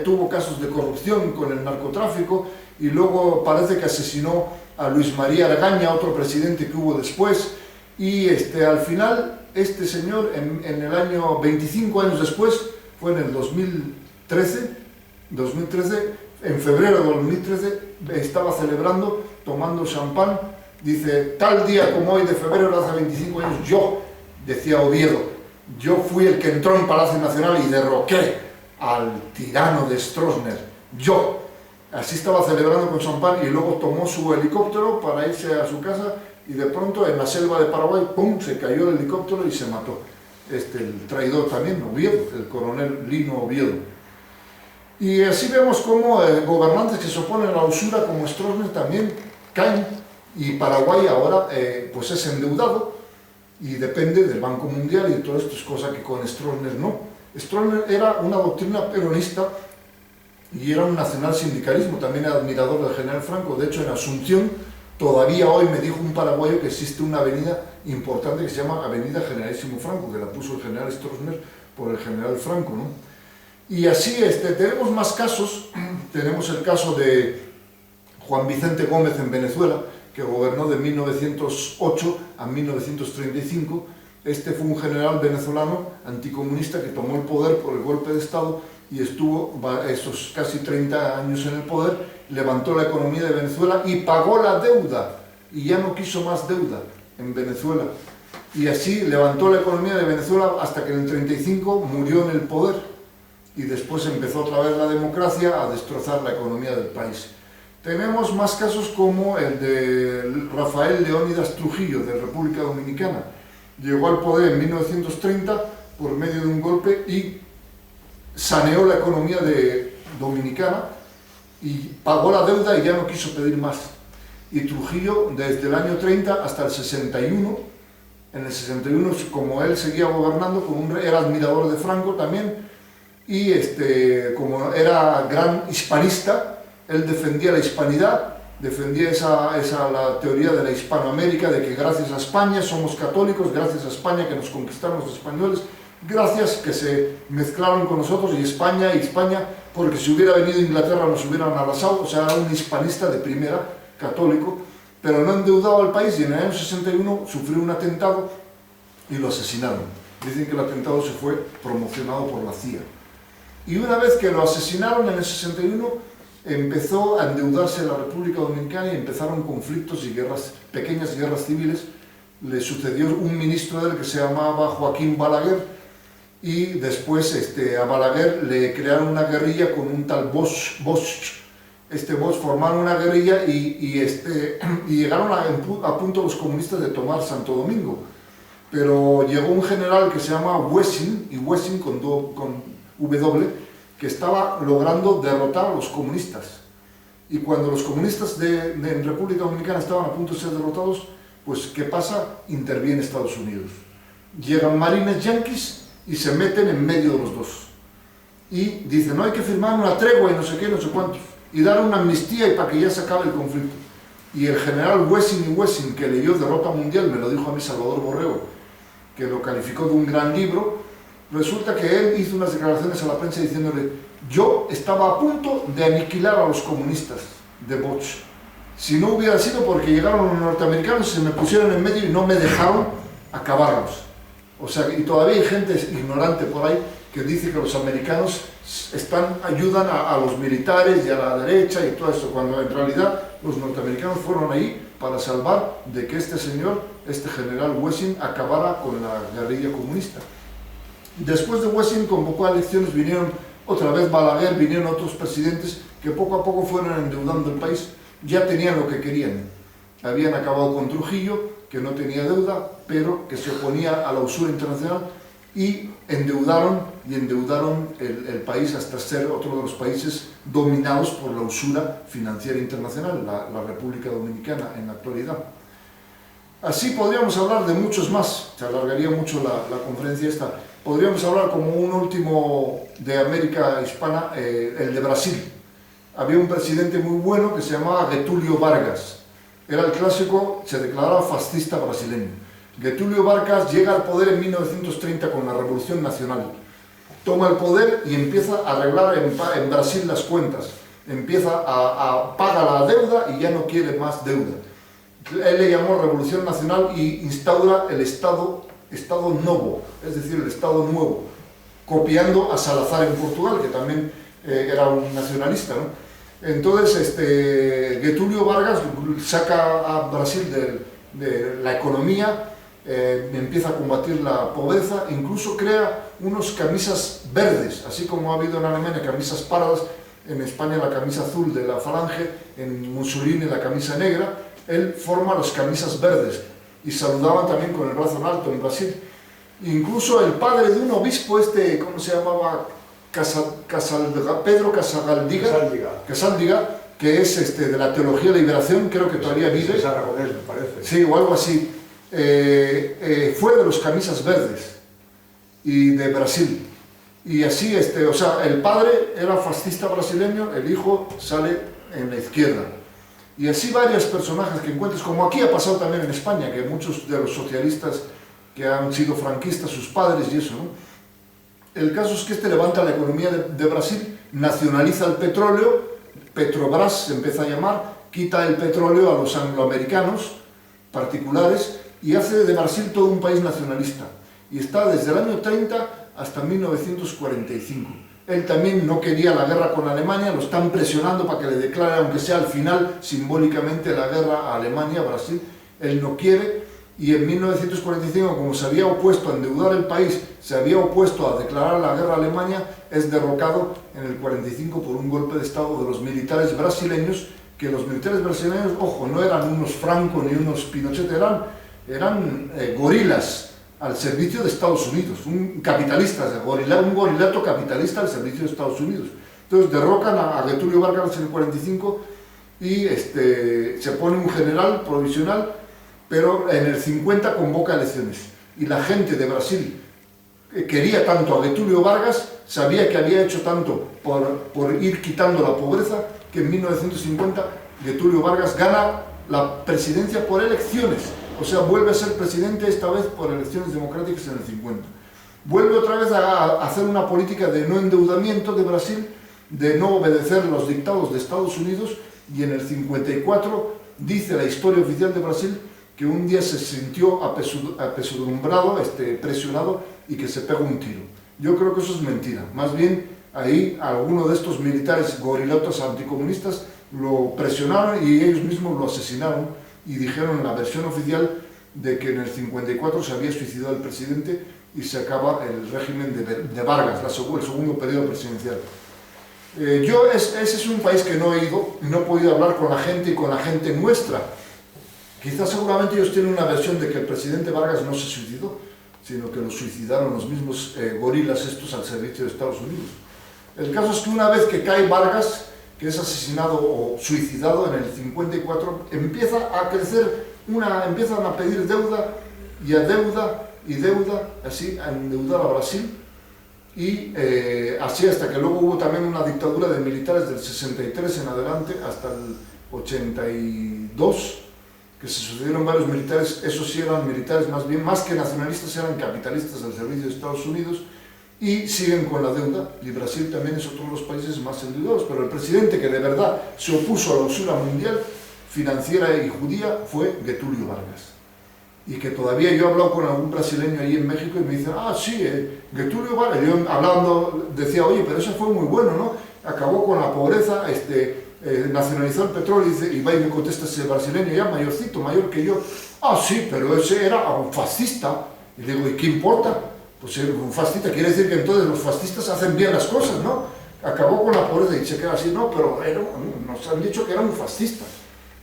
tuvo casos de corrupción con el narcotráfico y luego parece que asesinó a Luis María Argaña, otro presidente que hubo después, y al final este señor en el año 25 años después, fue en el 2013, en febrero de 2013, estaba celebrando, tomando champán, dice, tal día como hoy de febrero de hace 25 años, yo, decía Oviedo, yo fui el que entró en Palacio Nacional y derroqué al tirano de Stroessner, yo. Así estaba celebrando con champán y luego tomó su helicóptero para irse a su casa y de pronto en la selva de Paraguay, ¡pum!, se cayó el helicóptero y se mató. El traidor también, Oviedo, el coronel Lino Oviedo. Y así vemos cómo gobernantes que se oponen a la usura como Stroessner también caen, y Paraguay ahora pues es endeudado y depende del Banco Mundial y todo esto es cosa que con Stroessner no. Stroessner era una doctrina peronista y era un nacional sindicalismo, también era admirador del general Franco. De hecho, en Asunción, todavía hoy me dijo un paraguayo que existe una avenida importante que se llama Avenida Generalísimo Franco, que la puso el general Stroessner por el general Franco, ¿no? Y así tenemos más casos. Tenemos el caso de Juan Vicente Gómez en Venezuela, que gobernó de 1908 a 1935. Este fue un general venezolano anticomunista que tomó el poder por el golpe de Estado y estuvo esos casi 30 años en el poder, levantó la economía de Venezuela y pagó la deuda, y ya no quiso más deuda en Venezuela. Y así levantó la economía de Venezuela hasta que en el 35 murió en el poder, y después empezó otra vez la democracia a destrozar la economía del país. Tenemos más casos como el de Rafael Leónidas Trujillo, de República Dominicana. Llegó al poder en 1930 por medio de un golpe y saneó la economía dominicana y pagó la deuda y ya no quiso pedir más. Y Trujillo, desde el año 30 hasta el 61, en el 61, como él seguía gobernando, era admirador de Franco también, y como era gran hispanista, él defendía la hispanidad, defendía la teoría de la Hispanoamérica, de que gracias a España somos católicos, gracias a España que nos conquistaron los españoles, gracias que se mezclaron con nosotros, y España, porque si hubiera venido Inglaterra nos hubieran arrasado. O sea, era un hispanista de primera, católico, pero no endeudado al país, y en el año 61 sufrió un atentado y lo asesinaron. Dicen que el atentado se fue promocionado por la CIA. Y una vez que lo asesinaron en el 61, empezó a endeudarse la República Dominicana y empezaron conflictos y guerras, pequeñas guerras civiles. Le sucedió un ministro de él que se llamaba Joaquín Balaguer, y después a Balaguer le crearon una guerrilla con un tal Bosch. Bosch formaron una guerrilla y llegaron a punto los comunistas de tomar Santo Domingo. Pero llegó un general que se llama Wessing, y Wessing con W, que estaba logrando derrotar a los comunistas. Y cuando los comunistas de República Dominicana estaban a punto de ser derrotados, pues ¿qué pasa? Interviene Estados Unidos. Llegan marines yanquis y se meten en medio de los dos. Y dicen, no, hay que firmar una tregua y no sé qué, no sé cuántos, y dar una amnistía y para que ya se acabe el conflicto. Y el general Wessing, que leyó Derrota Mundial, me lo dijo a mí Salvador Borrego, que lo calificó de un gran libro. Resulta que él hizo unas declaraciones a la prensa diciéndole, yo estaba a punto de aniquilar a los comunistas de Bosch, si no hubiera sido porque llegaron los norteamericanos, se me pusieron en medio y no me dejaron acabarlos. O sea, y todavía hay gente ignorante por ahí que dice que los americanos ayudan a los militares y a la derecha y todo eso, cuando en realidad los norteamericanos fueron ahí para salvar de que este general Wessing, acabara con la guerrilla comunista. Después de Wessing convocó a elecciones, vinieron otra vez Balaguer, vinieron otros presidentes que poco a poco fueron endeudando el país. Ya tenían lo que querían. Habían acabado con Trujillo, que no tenía deuda, pero que se oponía a la usura internacional, y endeudaron el país hasta ser otro de los países dominados por la usura financiera internacional, la República Dominicana en la actualidad. Así podríamos hablar de muchos más, se alargaría mucho la conferencia esta. Podríamos hablar como un último de América Hispana, el de Brasil. Había un presidente muy bueno que se llamaba Getúlio Vargas. Era el clásico, se declaraba fascista brasileño. Getúlio Vargas llega al poder en 1930 con la Revolución Nacional. toma el poder y empieza a arreglar en Brasil las cuentas, empieza a pagar la deuda y ya no quiere más deuda. Él le llamó Revolución Nacional y instaura el Estado Novo, es decir, el Estado Nuevo, copiando a Salazar en Portugal, que también era un nacionalista, ¿no? Entonces, Getúlio Vargas saca a Brasil de la economía, empieza a combatir la pobreza, incluso crea unos camisas verdes, así como ha habido en Alemania camisas pardas, en España la camisa azul de la Falange, en Mussolini la camisa negra. Él forma las camisas verdes y saludaban también con el brazo en alto en Brasil. Incluso el padre de un obispo, ¿cómo se llamaba? Pedro Casaldiga, que es de la Teología de Liberación, creo que todavía vive. Es aragonés, me parece. Sí, o algo así. Fue de los camisas verdes y de Brasil. Y así, o sea, el padre era fascista brasileño, el hijo sale en la izquierda. Y así varios personajes que encuentres, como aquí ha pasado también en España, que muchos de los socialistas que han sido franquistas, sus padres y eso, ¿no? El caso es que levanta la economía de Brasil, nacionaliza el petróleo, Petrobras se empieza a llamar, quita el petróleo a los angloamericanos particulares y hace de Brasil todo un país nacionalista. Y está desde el año 30 hasta 1945. Él también no quería la guerra con Alemania, lo están presionando para que le declare, aunque sea al final, simbólicamente, la guerra a Alemania, a Brasil. Él no quiere. Y en 1945, como se había opuesto a endeudar el país, se había opuesto a declarar la guerra a Alemania, es derrocado en el 45 por un golpe de Estado de los militares brasileños, que los militares brasileños, ojo, no eran unos Franco ni unos Pinochet, eran gorilas al servicio de Estados Unidos, un gorilato capitalista al servicio de Estados Unidos. Entonces derrocan a Getúlio Vargas en el 45 y se pone un general provisional, pero en el 50 convoca elecciones. Y la gente de Brasil quería tanto a Getúlio Vargas, sabía que había hecho tanto por ir quitando la pobreza, que en 1950 Getúlio Vargas gana la presidencia por elecciones. O sea, vuelve a ser presidente, esta vez por elecciones democráticas en el 50. Vuelve otra vez a hacer una política de no endeudamiento de Brasil, de no obedecer los dictados de Estados Unidos, y en el 54 dice la historia oficial de Brasil que un día se sintió apesadumbrado, presionado, y que se pegó un tiro. Yo creo que eso es mentira. Más bien, ahí algunos de estos militares gorilotas anticomunistas lo presionaron y ellos mismos lo asesinaron, y dijeron en la versión oficial de que en el 54 se había suicidado el presidente y se acaba el régimen de Vargas, el segundo periodo presidencial. Ese es un país que no he ido, no he podido hablar con la gente y con la gente nuestra. Quizás seguramente ellos tienen una versión de que el presidente Vargas no se suicidó, sino que lo suicidaron los mismos gorilas estos al servicio de Estados Unidos. El caso es que una vez que cae Vargas, que es asesinado o suicidado en el 54, empieza a crecer, empiezan a pedir deuda y a deuda y deuda, así a endeudar a Brasil, y así hasta que luego hubo también una dictadura de militares del 63 en adelante hasta el 82, que se sucedieron varios militares. Esos sí eran militares más que nacionalistas, eran capitalistas al servicio de Estados Unidos, y siguen con la deuda, y Brasil también es otro de los países más endeudados, pero el presidente que de verdad se opuso a la usura mundial, financiera y judía, fue Getúlio Vargas. Y que todavía yo he hablado con algún brasileño ahí en México y me dicen, sí, Getúlio Vargas, yo hablando decía, oye, pero eso fue muy bueno, ¿no? Acabó con la pobreza, nacionalizó el petróleo, y va y me contesta ese brasileño, ya mayorcito, mayor que yo, sí, pero ese era un fascista. Y digo, ¿y qué importa? Pues un fascista quiere decir que entonces los fascistas hacen bien las cosas, ¿no? Acabó con la pobreza y se queda así, no, pero nos han dicho que era un fascista.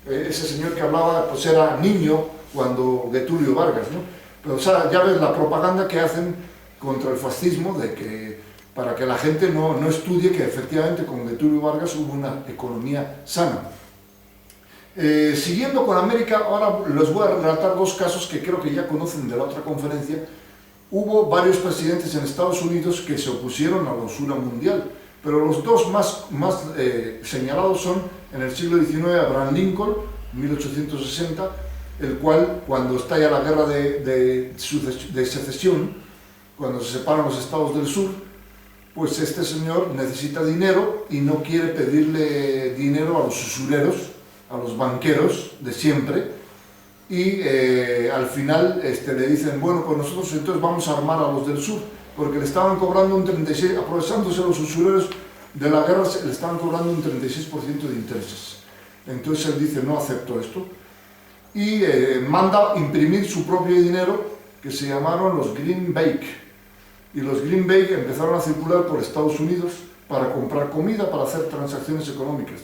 Ese señor que hablaba, pues era niño cuando Getúlio Vargas, ¿no? Pero o sea, ya ves la propaganda que hacen contra el fascismo, para que la gente no estudie que efectivamente con Getúlio Vargas hubo una economía sana. Siguiendo con América, ahora les voy a relatar dos casos que creo que ya conocen de la otra conferencia. Hubo varios presidentes en Estados Unidos que se opusieron a la usura mundial, pero los dos más señalados son, en el siglo XIX, Abraham Lincoln, 1860, el cual, cuando estalla la guerra de secesión, cuando se separan los estados del sur, pues este señor necesita dinero y no quiere pedirle dinero a los usureros, a los banqueros de siempre, y al final le dicen, bueno, pues nosotros entonces vamos a armar a los del sur, porque le estaban cobrando un 36%, aprovechándose los usureros de la guerra, le estaban cobrando un 36% de intereses. Entonces él dice, no acepto esto, y manda imprimir su propio dinero, que se llamaron los Greenback. Y los Greenback empezaron a circular por Estados Unidos para comprar comida, para hacer transacciones económicas.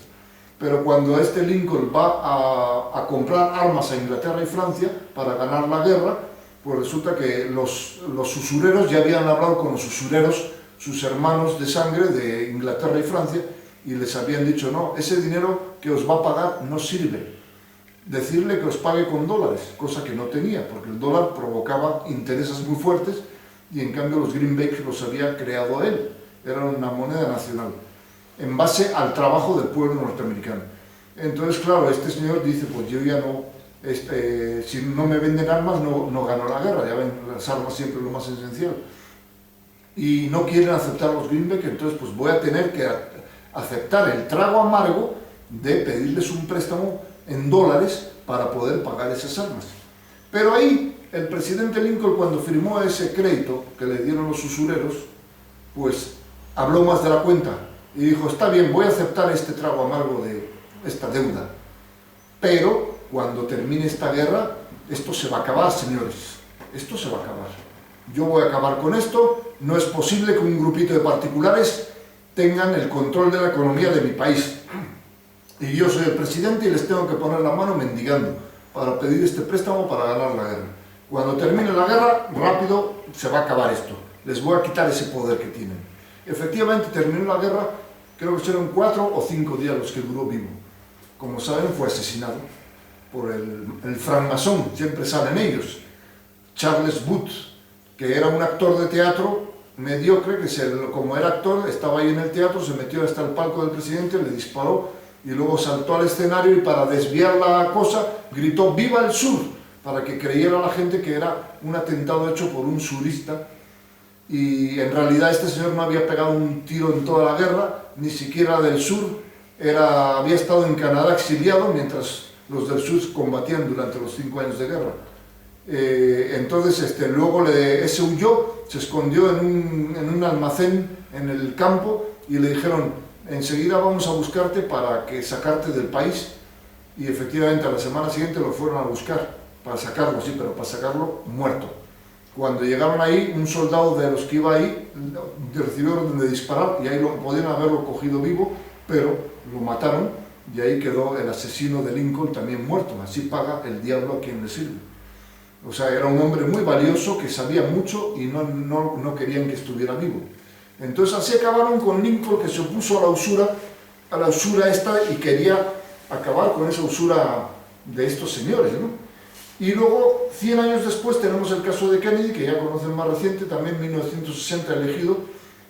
Pero cuando Lincoln va a comprar armas a Inglaterra y Francia para ganar la guerra, pues resulta que los usureros ya habían hablado con los usureros, sus hermanos de sangre de Inglaterra y Francia, y les habían dicho, no, ese dinero que os va a pagar no sirve. Decirle que os pague con dólares, cosa que no tenía, porque el dólar provocaba intereses muy fuertes, y en cambio los Greenback los había creado él, era una moneda nacional, en base al trabajo del pueblo norteamericano. Entonces, claro, este señor dice, pues yo ya no, si no me venden armas no gano la guerra, ya ven, las armas siempre es lo más esencial. Y no quieren aceptar los Greenback, entonces pues voy a tener que aceptar el trago amargo de pedirles un préstamo en dólares para poder pagar esas armas. Pero ahí, el presidente Lincoln, cuando firmó ese crédito que le dieron los usureros, pues habló más de la cuenta y dijo, está bien, voy a aceptar este trago amargo de esta deuda, pero cuando termine esta guerra, esto se va a acabar, señores, esto se va a acabar. Yo voy a acabar con esto, no es posible que un grupito de particulares tengan el control de la economía de mi país. Y yo soy el presidente y les tengo que poner la mano mendigando para pedir este préstamo para ganar la guerra. Cuando termine la guerra, rápido se va a acabar esto. Les voy a quitar ese poder que tienen. Efectivamente, terminó la guerra, creo que fueron 4 o 5 días los que duró vivo. Como saben, fue asesinado por el francmasón, siempre salen ellos, Charles Booth, que era un actor de teatro mediocre, que como era actor, estaba ahí en el teatro, se metió hasta el palco del presidente, le disparó y luego saltó al escenario y para desviar la cosa gritó ¡Viva el Sur!, para que creyera la gente que era un atentado hecho por un surista, y en realidad este señor no había pegado un tiro en toda la guerra, ni siquiera del sur, había estado en Canadá exiliado mientras los del sur combatían durante los 5 años de guerra. Entonces luego ese huyó, se escondió en un almacén en el campo y le dijeron, enseguida vamos a buscarte para sacarte del país, y efectivamente a la semana siguiente lo fueron a buscar para sacarlo, sí, pero para sacarlo muerto. Cuando llegaron ahí, un soldado de los que iba ahí recibió orden de disparar y ahí podían haberlo cogido vivo, pero lo mataron y ahí quedó el asesino de Lincoln también muerto. Así paga el diablo a quien le sirve. O sea, era un hombre muy valioso que sabía mucho y no querían que estuviera vivo. Entonces así acabaron con Lincoln, que se opuso a la usura esta y quería acabar con esa usura de estos señores, ¿no? Y luego, 100 años después, tenemos el caso de Kennedy, que ya conocen más reciente, también 1960 elegido,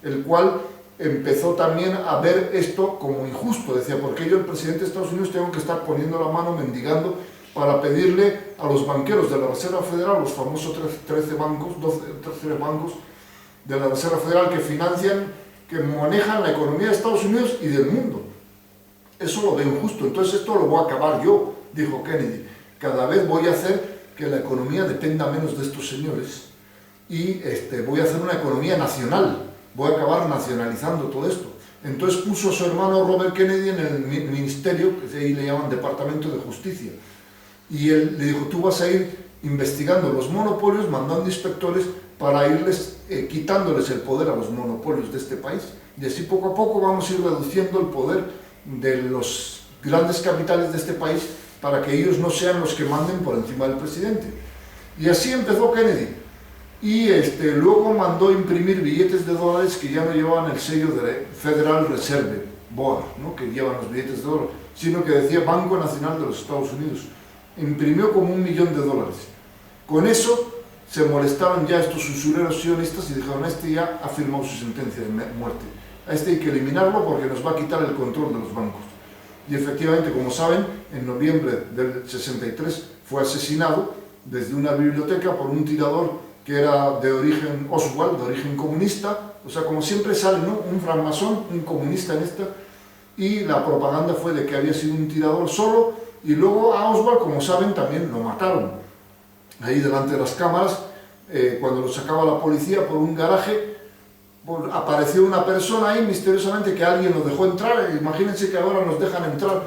el cual empezó también a ver esto como injusto. Decía, ¿por qué yo, el presidente de Estados Unidos, tengo que estar poniendo la mano mendigando para pedirle a los banqueros de la Reserva Federal, los famosos 13 bancos de la Reserva Federal que financian, que manejan la economía de Estados Unidos y del mundo? Eso lo veo injusto, entonces esto lo voy a acabar yo, dijo Kennedy. Cada vez voy a hacer que la economía dependa menos de estos señores y voy a hacer una economía nacional, voy a acabar nacionalizando todo esto. Entonces puso a su hermano Robert Kennedy en el ministerio, que ahí le llaman Departamento de Justicia, y él le dijo, tú vas a ir investigando los monopolios, mandando inspectores para irles quitándoles el poder a los monopolios de este país, y así poco a poco vamos a ir reduciendo el poder de los grandes capitales de este país para que ellos no sean los que manden por encima del presidente. Y así empezó Kennedy. Y luego mandó imprimir billetes de dólares que ya no llevaban el sello de Federal Reserve, BOA, ¿no?, que llevan los billetes de dólar, sino que decía Banco Nacional de los Estados Unidos. Imprimió como $1.000.000. Con eso se molestaron ya estos usureros sionistas y dijeron, ya ha firmado su sentencia de muerte. A hay que eliminarlo porque nos va a quitar el control de los bancos. Y efectivamente, como saben, en noviembre del 63 fue asesinado desde una biblioteca por un tirador que era de origen Oswald, de origen comunista, O sea, como siempre sale, ¿no? Un francmasón, un comunista en esta, y la propaganda fue de que había sido un tirador solo, y luego a Oswald, como saben, también lo mataron. Ahí delante de las cámaras, cuando lo sacaba la policía por un garaje, pues, apareció una persona ahí misteriosamente que alguien lo dejó entrar. Imagínense que ahora nos dejan entrar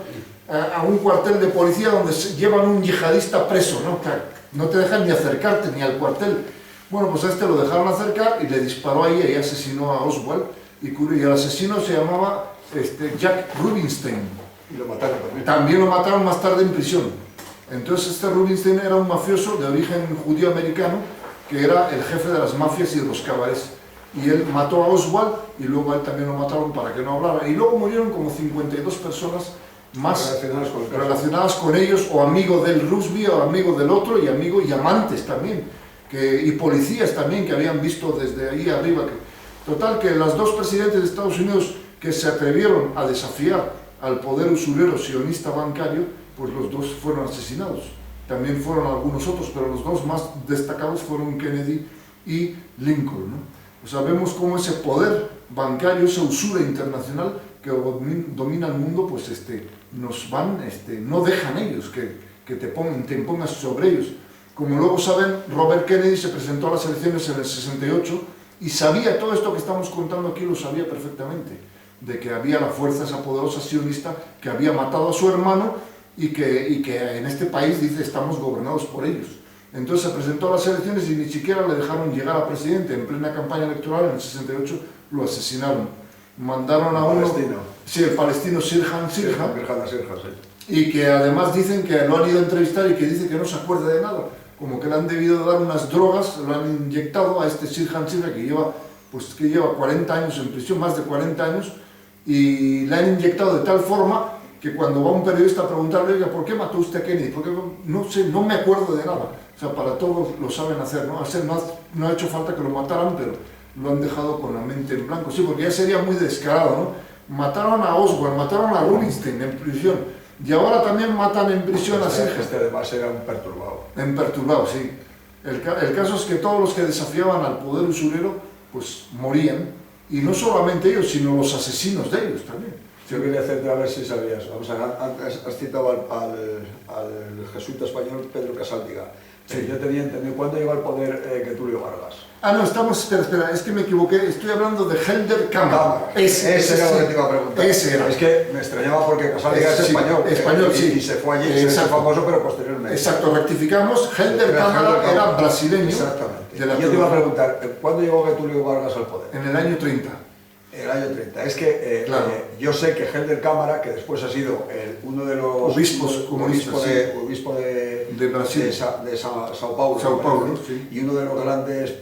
a un cuartel de policía donde llevan un yihadista preso, ¿no? No te dejan ni acercarte ni al cuartel. Bueno, pues a este lo dejaron acercar y le disparó ahí y asesinó a Oswald. Y el asesino se llamaba Jack Rubinstein. Y lo mataron también. También lo mataron más tarde en prisión. Entonces este Rubinstein era un mafioso de origen judío-americano que era el jefe de las mafias y de los cabarets. Y él mató a Oswald y luego a él también lo mataron para que no hablara. Y luego murieron como 52 personas más relacionadas con ellos, o amigo del Rusby, o amigo del otro, y amigo y amantes también, y policías también que habían visto desde ahí arriba. Total, que los dos presidentes de Estados Unidos que se atrevieron a desafiar al poder usurero sionista bancario, pues los dos fueron asesinados. También fueron algunos otros, pero los dos más destacados fueron Kennedy y Lincoln, ¿no? O sea, vemos cómo ese poder bancario, esa usura internacional que domina el mundo, pues no dejan ellos que te impongas sobre ellos. Como luego saben, Robert Kennedy se presentó a las elecciones en el 68 y sabía todo esto que estamos contando aquí, lo sabía perfectamente, de que había la fuerza, esa poderosa sionista que había matado a su hermano y que en este país, dice, estamos gobernados por ellos. Entonces se presentó a las elecciones y ni siquiera le dejaron llegar a presidente. En plena campaña electoral, en el 68, lo asesinaron. Mandaron a uno... Sí, el palestino Sirhan Sirhan. Y que además dicen que lo han ido a entrevistar y que dice que no se acuerda de nada. Como que le han debido dar unas drogas, lo han inyectado a este Sirhan Sirhan que lleva 40 años en prisión, más de 40 años, y le han inyectado de tal forma que cuando va un periodista a preguntarle, oiga, ¿por qué mató usted a Kennedy? Porque no sé, no me acuerdo de nada. O sea, para todos lo saben hacer, ¿no? No ha hecho falta que lo mataran, pero lo han dejado con la mente en blanco. Sí, porque ya sería muy descarado, ¿no? Mataron a Oswald, mataron a Rubinstein en prisión, y ahora también matan en prisión a Sirhan. Además era un perturbado. En perturbado, sí. El caso es que todos los que desafiaban al poder usurero, pues morían, y no solamente ellos, sino los asesinos de ellos también. Yo quería hacerte a ver si sabías. Vamos a ver, has citado al jesuita español Pedro Casaldiga. Sí. Yo tenía entendido, ¿cuándo llegó al poder Getúlio Vargas? Ah, no, espera, es que me equivoqué, estoy hablando de Helder Cámara. Ese era lo que te iba a preguntar. Ese era. Es que me extrañaba porque Casaldiga es español. Español, sí. Y se fue allí, se hizo famoso, pero posteriormente. Exacto, rectificamos, Helder Cámara era brasileño. Exactamente. Y yo te iba a preguntar, ¿cuándo llegó Getúlio Vargas al poder? En el año 30. El año 30. Es que claro. Yo sé que Helder Cámara, que después ha sido uno de los obispos comunistas, obispo de Brasil, de Sao Paulo, sí. Y uno de los grandes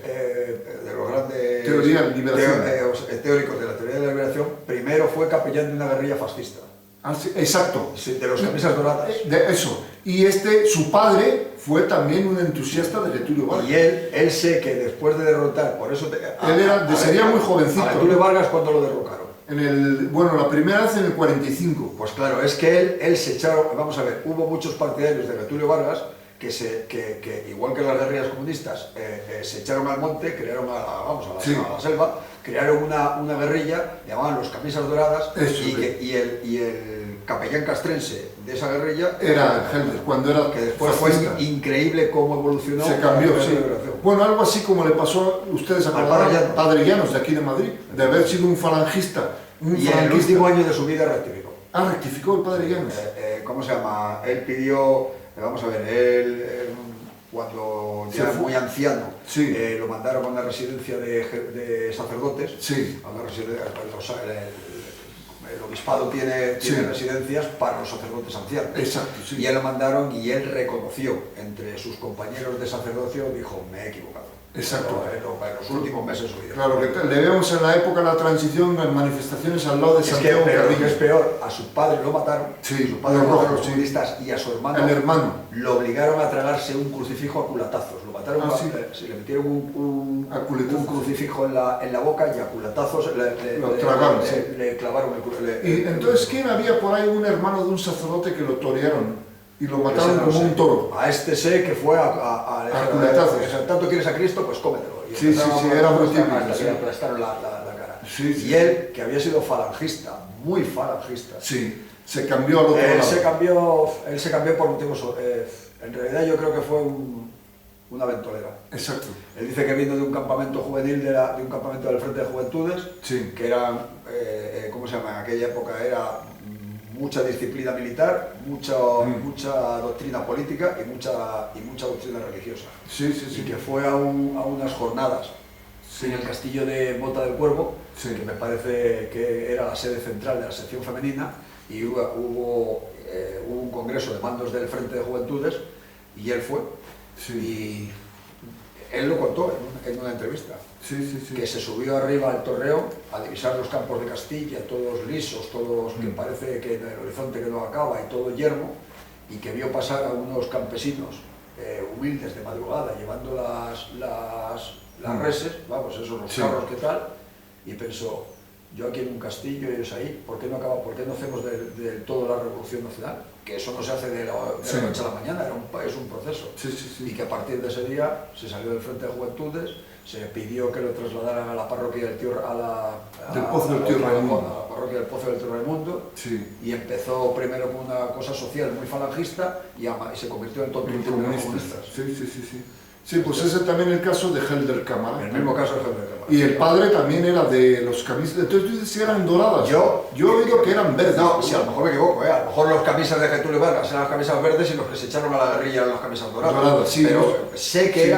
teóricos de la teoría de la liberación, primero fue capellán de una guerrilla fascista. Ah, sí, exacto. De los camisas doradas. Eso. Y su padre fue también un entusiasta de Getúlio Vargas. Y él sé que después de derrotar, por eso... sería muy jovencito. ¿A Getúlio Vargas cuándo lo derrocaron? La primera vez en el 45. Pues claro, es que él se echaron... Vamos a ver, hubo muchos partidarios de Getúlio Vargas que igual que las guerrillas comunistas, se echaron al monte, crearon a la selva, crearon una guerrilla, llamaban los camisas doradas, y el capellán castrense de esa guerrilla era Helder, que después fue increíble cómo evolucionó. Se cambió, sí. Bueno, algo así como le pasó, ustedes acordaron, Padre Llanos, de aquí de Madrid, de haber sido un falangista. Y en el último año de su vida rectificó. Ah, rectificó el Padre Llanos. ¿Cómo se llama? Él pidió... Vamos a ver, él cuando ya era muy anciano, lo mandaron a una residencia de sacerdotes. Sí. A una residencia, el obispado tiene residencias para los sacerdotes ancianos. Exacto, sí. Y él lo mandaron y él reconoció entre sus compañeros de sacerdocio, dijo, me he equivocado. Exacto. En los últimos meses de su vida. Claro, que le vemos en la época de la transición en manifestaciones al lado de Santiago. Lo que es peor, a su padre lo mataron, sí, su padre lo mataron los comunistas, y a su hermano, lo obligaron a tragarse un crucifijo a culatazos. Lo mataron, le metieron un crucifijo en la boca y a culatazos le clavaron el Y entonces, ¿quién había por ahí un hermano de un sacerdote que lo torearon? Y lo mataron como un toro. A este sé que fue a culatazos. Tanto quieres a Cristo, pues cómetelo. Sí, era muy típico. Hasta que le aplastaron la Sí, sí. Y él, que había sido falangista, muy falangista, Sí, se cambió al otro lado. él se cambió por motivos... en realidad yo creo que fue una ventolera. Exacto. Él dice que vino de un campamento juvenil, de un campamento del Frente de Juventudes, Sí. que era, ¿cómo se llama? En aquella época era mucha disciplina militar, mucha doctrina política y mucha doctrina religiosa. Sí, sí, sí. Y que fue a unas jornadas en el castillo de Bota del Cuervo, Sí. que me parece que era la sede central de la sección femenina, y hubo un congreso de mandos del Frente de Juventudes, y él fue. Sí. Y él lo contó en una entrevista, Sí, sí, sí. que se subió arriba al Torreón a divisar los campos de Castilla, todos lisos, todos que parece que en el horizonte que no acaba y todo yermo, y que vio pasar a unos campesinos humildes de madrugada llevando las reses, vamos, esos los Sí. carros que tal, y pensó, yo aquí en un castillo y ellos ahí, ¿por qué no hacemos de todo la Revolución Nacional? Que eso no se hace de la noche a la mañana, es un proceso. Sí, sí, sí. Y que a partir de ese día se salió del Frente de Juventudes, se pidió que lo trasladaran a la parroquia del Tío, Del Pozo del Tío Raimundo. a la parroquia del Pozo del Tío Raimundo, Sí. y empezó primero con una cosa social muy falangista y se convirtió en tonto Los último de los comunistas. comunistas. Sí, sí, sí, sí. Sí, pues ese también el caso de Helder Cámara. El mismo caso de Helder Cámara. Y el padre también era de los camisas. Entonces tú dices que eran doradas. Yo he oído que eran verdes. No, sí, a lo mejor me equivoco, a lo mejor los camisas de Getúlio Vargas eran las camisas verdes y los que se echaron a la guerrilla eran las camisas doradas. Doradas, sí, pero sé que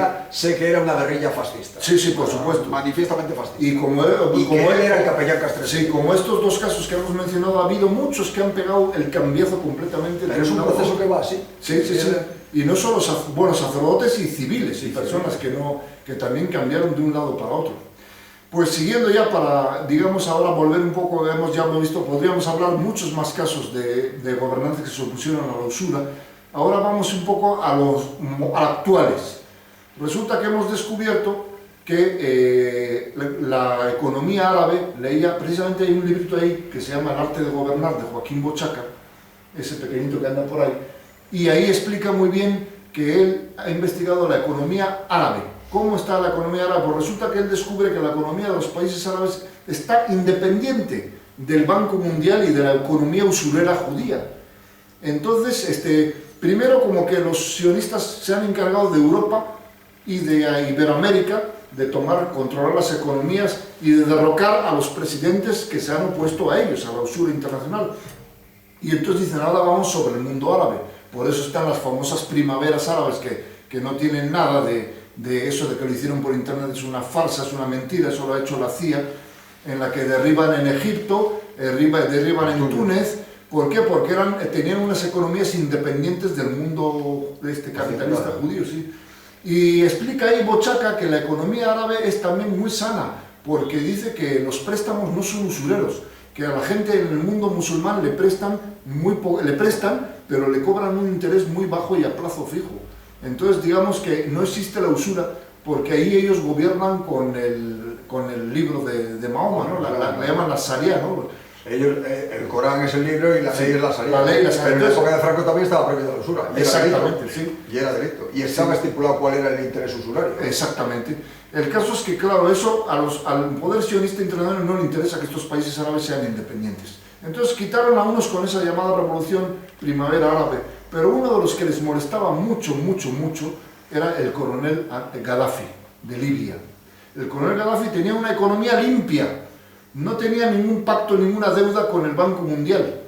era una guerrilla fascista. Sí, sí, por supuesto. Manifiestamente fascista. Y como él era el capellán Castrense. Sí, como estos dos casos que hemos mencionado, ha habido muchos que han pegado el cambiazo completamente. Pero es un proceso que va así. Sí, sí, sí. Y no solo sacerdotes y civiles, y personas que también cambiaron de un lado para otro. Pues siguiendo ya para, digamos, ahora volver un poco, ya hemos visto, podríamos hablar muchos más casos de gobernantes que se opusieron a la usura. Ahora vamos un poco a los actuales. Resulta que hemos descubierto que la economía árabe, leía, precisamente hay un librito ahí que se llama El arte de gobernar, de Joaquín Bochaca, ese pequeñito que anda por ahí, y ahí explica muy bien que él ha investigado la economía árabe. ¿Cómo está la economía árabe? Pues resulta que él descubre que la economía de los países árabes está independiente del Banco Mundial y de la economía usurera judía. Entonces, primero como que los sionistas se han encargado de Europa y de Iberoamérica de controlar las economías y de derrocar a los presidentes que se han opuesto a ellos, a la usura internacional. Y entonces dicen, ahora vamos sobre el mundo árabe. Por eso están las famosas primaveras árabes que no tienen nada de eso de que lo hicieron por internet, es una farsa, es una mentira, eso lo ha hecho la CIA, en la que derriban en Egipto, derriban en Túnez. ¿Por qué? Porque tenían unas economías independientes del mundo capitalista judío, sí. Y explica ahí Bochaca que la economía árabe es también muy sana, porque dice que los préstamos no son usureros, que a la gente en el mundo musulmán le prestan, pero le cobran un interés muy bajo y a plazo fijo. Entonces digamos que no existe la usura, porque ahí ellos gobiernan con el libro de Mahoma, ¿no? La llaman la Sharia, ¿no? El Corán es el libro y la ley es la Sharia. Pero en la época de Franco también estaba prohibida la usura. Exactamente, sí. Y era delito. Y estaba estipulado cuál era el interés usurario. Exactamente. El caso es que, claro, eso al poder sionista internacional no le interesa que estos países árabes sean independientes. Entonces quitaron a unos con esa llamada revolución primavera árabe, pero uno de los que les molestaba mucho era el coronel Gaddafi, de Libia. El coronel Gaddafi tenía una economía limpia, no tenía ningún pacto, ninguna deuda con el Banco Mundial.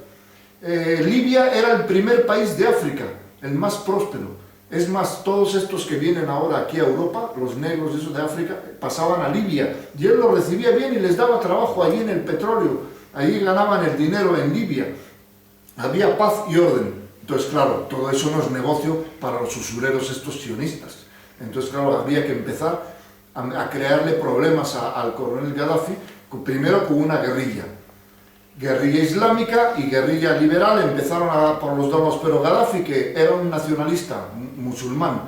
Libia era el primer país de África, el más próspero. Es más, todos estos que vienen ahora aquí a Europa, los negros de África, pasaban a Libia, y él los recibía bien y les daba trabajo allí en el petróleo, allí ganaban el dinero en Libia. Había paz y orden. Entonces, claro, todo eso no es negocio para los usureros estos sionistas. Entonces, claro, había que empezar a crearle problemas al coronel Gaddafi, primero con una guerrilla islámica y guerrilla liberal. Empezaron por los dos, pero Gaddafi, que era un nacionalista musulmán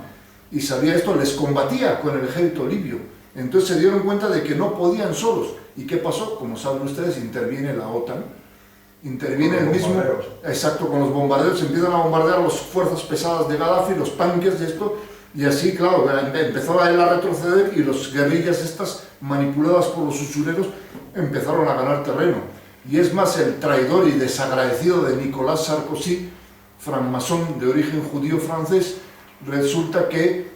y sabía esto, les combatía con el ejército libio. Entonces se dieron cuenta de que no podían solos. ¿Y qué pasó? Como saben ustedes, interviene la OTAN, interviene el mismo, exacto, con los bombarderos, empiezan a bombardear las fuerzas pesadas de Gaddafi, los tanques de esto, Y así, claro, empezó a él a retroceder y los guerrillas estas, manipuladas por los usureros, empezaron a ganar terreno. Y es más, el traidor y desagradecido de Nicolas Sarkozy, francmasón de origen judío francés, resulta que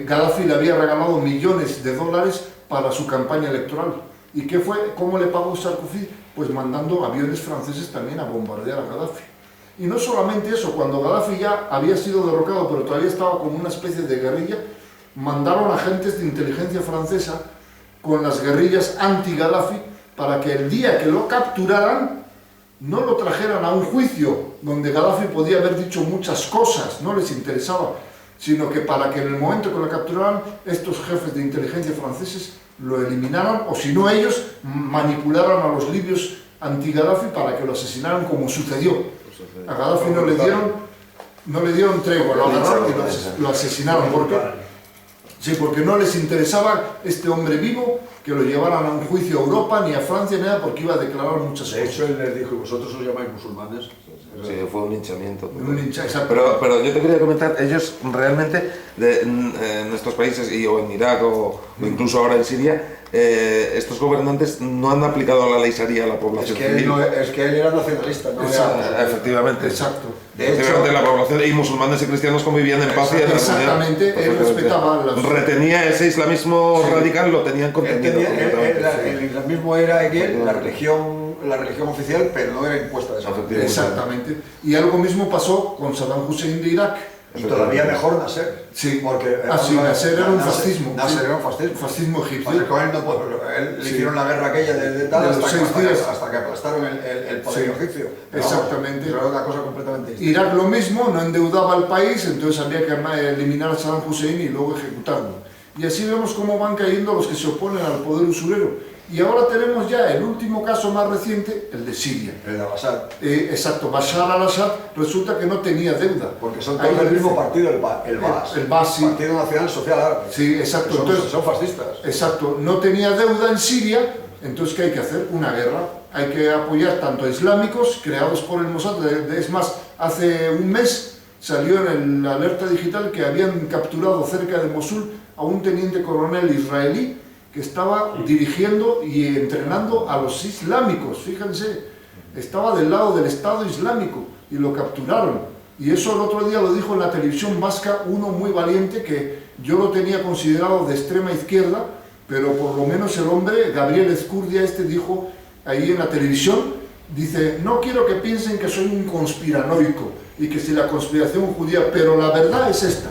Gaddafi le había regalado millones de dólares para su campaña electoral. ¿Y qué fue? ¿Cómo le pagó Sarkozy? Pues mandando aviones franceses también a bombardear a Gaddafi. Y no solamente eso, cuando Gaddafi ya había sido derrocado, pero todavía estaba como una especie de guerrilla, mandaron agentes de inteligencia francesa con las guerrillas anti-Gaddafi para que el día que lo capturaran, no lo trajeran a un juicio donde Gaddafi podía haber dicho muchas cosas, no les interesaba, sino que para que en el momento que lo capturaran, estos jefes de inteligencia franceses lo eliminaran, o si no ellos, manipularan a los libios anti-Gaddafi para que lo asesinaran como sucedió. A Gaddafi no le dieron tregua, lo agarraron y lo asesinaron. ¿Por qué? Sí, porque no les interesaba este hombre vivo que lo llevaran a un juicio a Europa, ni a Francia, ni nada, porque iba a declarar muchas cosas. De hecho, él les dijo, ¿vosotros os llamáis musulmanes? Sí, fue un linchamiento. Pero yo te quería comentar, ellos realmente, en estos países, o en Irak, o incluso ahora en Siria, estos gobernantes no han aplicado la ley sharia a la población civil. Es que él era nacionalista, ¿no? Efectivamente. Exacto. De hecho, la población y mumusulmanes y cristianos convivían en paz y en exactamente, él respetaba retenía ese islamismo radical, lo tenían contenido. El islamismo era en él la religión oficial, pero no era impuesta de esa manera. Exactamente. Y algo mismo pasó con Saddam Hussein de Irak. Y todavía mejor Nasser. Sí, porque Nasser era un fascismo. Nasser era un fascismo. Fascismo egipcio. Con él le hicieron la guerra aquella de tal hasta que aplastaron el poder egipcio. Exactamente. Era una cosa completamente distinta. Irak lo mismo, no endeudaba al país, entonces había que eliminar a Saddam Hussein y luego ejecutarlo. Y así vemos cómo van cayendo los que se oponen al poder usurero. Y ahora tenemos ya el último caso más reciente, el de Siria. El de Al-Assad. Exacto, Bashar al-Assad resulta que no tenía deuda. Porque son todos del mismo partido, el BAS. El BAS, sí. Partido Nacional Social Árabe. Sí, exacto. Son fascistas. Exacto, no tenía deuda en Siria, entonces ¿qué hay que hacer? Una guerra. Hay que apoyar tanto a islámicos creados por el Mossad. Es más, hace un mes salió en la alerta digital que habían capturado cerca de Mosul a un teniente coronel israelí que estaba dirigiendo y entrenando a los islámicos, fíjense, estaba del lado del Estado Islámico y lo capturaron. Y eso el otro día lo dijo en la televisión vasca uno muy valiente que yo lo tenía considerado de extrema izquierda, pero por lo menos el hombre, Gabriel Ezcurdia, dijo ahí en la televisión, dice, no quiero que piensen que soy un conspiranoico y que si la conspiración judía, pero la verdad es esta,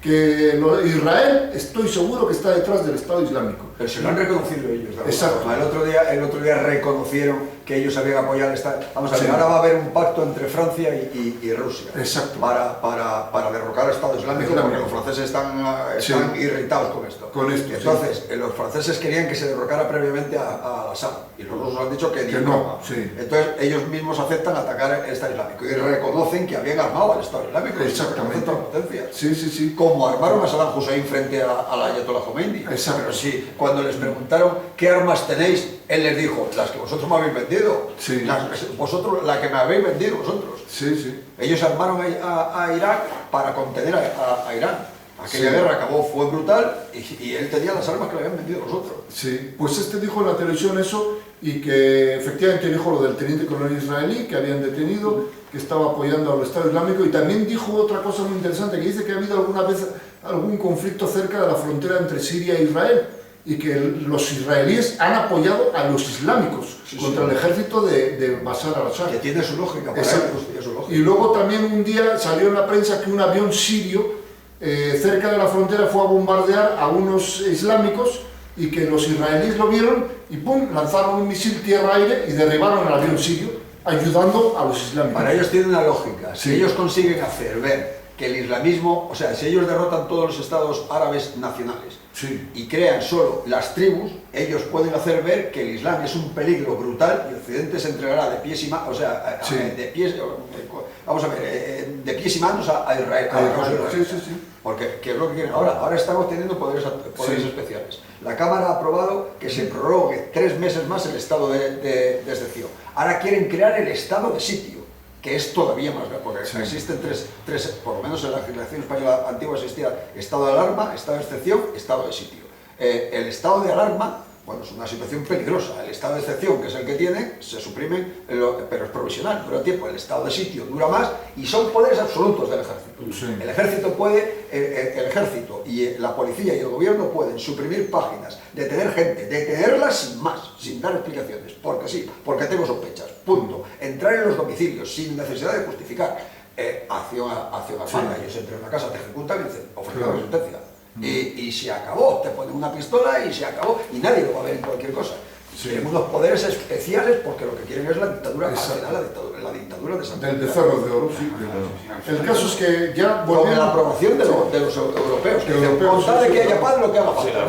que Israel estoy seguro que está detrás del Estado Islámico. Pero se lo han reconocido ellos. Exacto. El otro día reconocieron que ellos habían apoyado el Estado. Vamos a ver, ahora va a haber un pacto entre Francia y Rusia. Exacto. Para derrocar al Estado Islámico, porque los franceses están irritados con esto. Entonces, los franceses querían que se derrocara previamente a Al-Assad y los rusos han dicho que no. Entonces, ellos mismos aceptan atacar el Estado Islámico y reconocen que habían armado al Estado Islámico. Exactamente. Potencias. Sí. Como armaron a Saddam Hussein frente al Ayatollah Khomeini. Exacto. Pero sí, cuando les preguntaron qué armas tenéis, él les dijo, las que vosotros me habéis vendido. Sí. La que me habéis vendido vosotros. Sí. Ellos armaron a Irak para contener a Irán. Aquella guerra fue brutal y él tenía las armas que le habían vendido nosotros. Sí, pues dijo en la televisión eso y que efectivamente dijo lo del teniente coronel israelí que habían detenido, que estaba apoyando al Estado Islámico y también dijo otra cosa muy interesante, que dice que ha habido alguna vez algún conflicto cerca de la frontera entre Siria e Israel y que los israelíes han apoyado a los islámicos contra el ejército de Bashar al-Assad. Que tiene su lógica, para ellos tiene su lógica. Y luego también un día salió en la prensa que un avión sirio cerca de la frontera fue a bombardear a unos islámicos y que los israelíes lo vieron y ¡pum!, lanzaron un misil tierra-aire y derribaron el avión sirio, ayudando a los islámicos. Para ellos tiene una lógica. Si ellos consiguen hacer ver que el islamismo, o sea, si ellos derrotan todos los estados árabes nacionales y crean solo las tribus, ellos pueden hacer ver que el Islam es un peligro brutal y Occidente se entregará de pies y manos, o sea, de pies y manos a Israel. Porque, ¿qué es lo que quieren ahora? Ahora estamos teniendo poderes especiales. La Cámara ha aprobado que se prorrogue 3 meses más el estado de excepción. Ahora quieren crear el estado de sitio. que es todavía más grave, porque existen tres, por lo menos en la legislación española antigua existía estado de alarma, estado de excepción, estado de sitio. El estado de alarma, bueno, es una situación peligrosa. El estado de excepción, que es el que tiene, se suprime, pero es provisional, dura tiempo. El estado de sitio dura más y son poderes absolutos del ejército. Sí. El ejército puede, el ejército y la policía y el gobierno pueden suprimir páginas, detener gente, detenerlas sin más, sin dar explicaciones, porque sí, porque tengo sospechas, punto. Entrar en los domicilios sin necesidad de justificar acción armada. Ellos entran en una casa, te ejecutan y dicen, ofrecen la sentencia. Y se acabó, te ponen una pistola y se acabó, y nadie lo va a ver en cualquier cosa. Tienen unos poderes especiales porque lo que quieren es la dictadura, la dictadura de Santa Del Cerro de Oro, sí. El caso es que ya con la aprobación de los europeos, que dicen, con tal de que haya paz, lo que haga falta.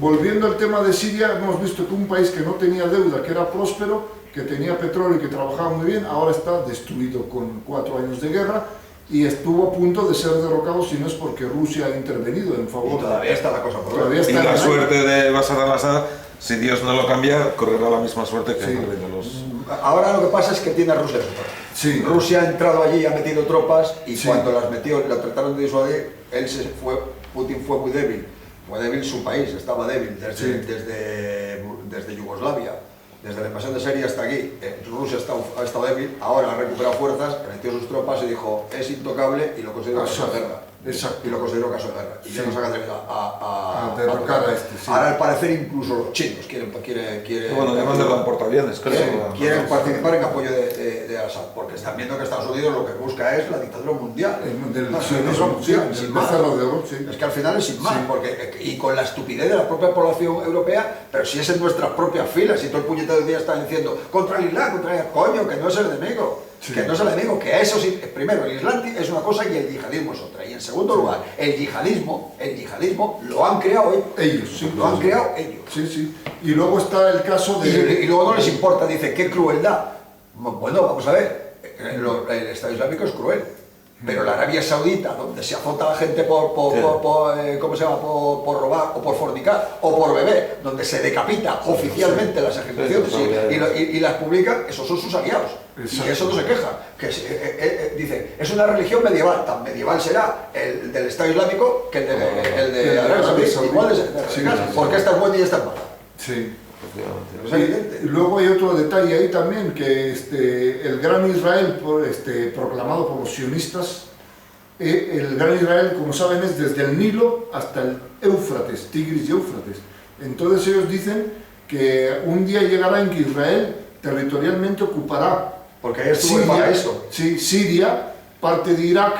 Volviendo al tema de Siria, hemos visto que un país que no tenía deuda, que era próspero, que tenía petróleo y que trabajaba muy bien, ahora está destruido con 4 años de guerra, y estuvo a punto de ser derrocado si no es porque Rusia ha intervenido en favor. Y todavía está la cosa por ver. Y la suerte de Bashar al-Assad, si Dios no lo cambia, correrá la misma suerte que los... Ahora lo que pasa es que tiene a Rusia de su parte. Sí. Rusia ha entrado allí, ha metido tropas y cuando las metió, la trataron de disuadir, Putin fue muy débil. Fue débil su país, estaba débil desde Yugoslavia. Desde la invasión de Siria hasta aquí, Rusia ha estado débil, ahora ha recuperado fuerzas, metió sus tropas y dijo, es intocable y lo considero caso de guerra. Exacto. Y lo considero caso de guerra. Y ya no se ha atrevido a derrocar a este. Sí. Ahora al parecer incluso los chinos quieren bueno, le mandan portaaviones, quieren participar en apoyo de Assad, porque están viendo que Estados Unidos lo que busca es la dictadura mundial. Es que al final es sin más, porque, y con la estupidez de la propia población europea, pero si es en nuestras propias filas, y todo el puñetero día está diciendo contra el Islam, coño, que no es el enemigo. Que no es el enemigo, que eso sí, primero el Islam es una cosa y el yihadismo es otra. Y en segundo lugar, el yihadismo lo han creado ellos. Lo han creado ellos. Sí. Y luego está el caso de... Y luego no les importa, dice, qué crueldad. Bueno, vamos a ver, el Estado Islámico es cruel. Pero la Arabia Saudita, donde se azota a la gente por robar o por fornicar o por beber, donde se decapita oficialmente las ejecuciones y las publican, esos son sus aliados. Y eso no se queja. Dice, es una religión medieval, tan medieval será el del Estado Islámico que el de Arabia Saudita. Igual porque esta es buena y esta es mala. Sí. Es evidente. Y luego hay otro detalle ahí también, que el Gran Israel, proclamado por los sionistas, el Gran Israel, como saben, es desde el Nilo hasta el Éufrates, Tigris y Éufrates. Entonces ellos dicen que un día llegará en que Israel territorialmente ocupará porque ahí estuvo el paraíso. Sí, Siria, parte de Irak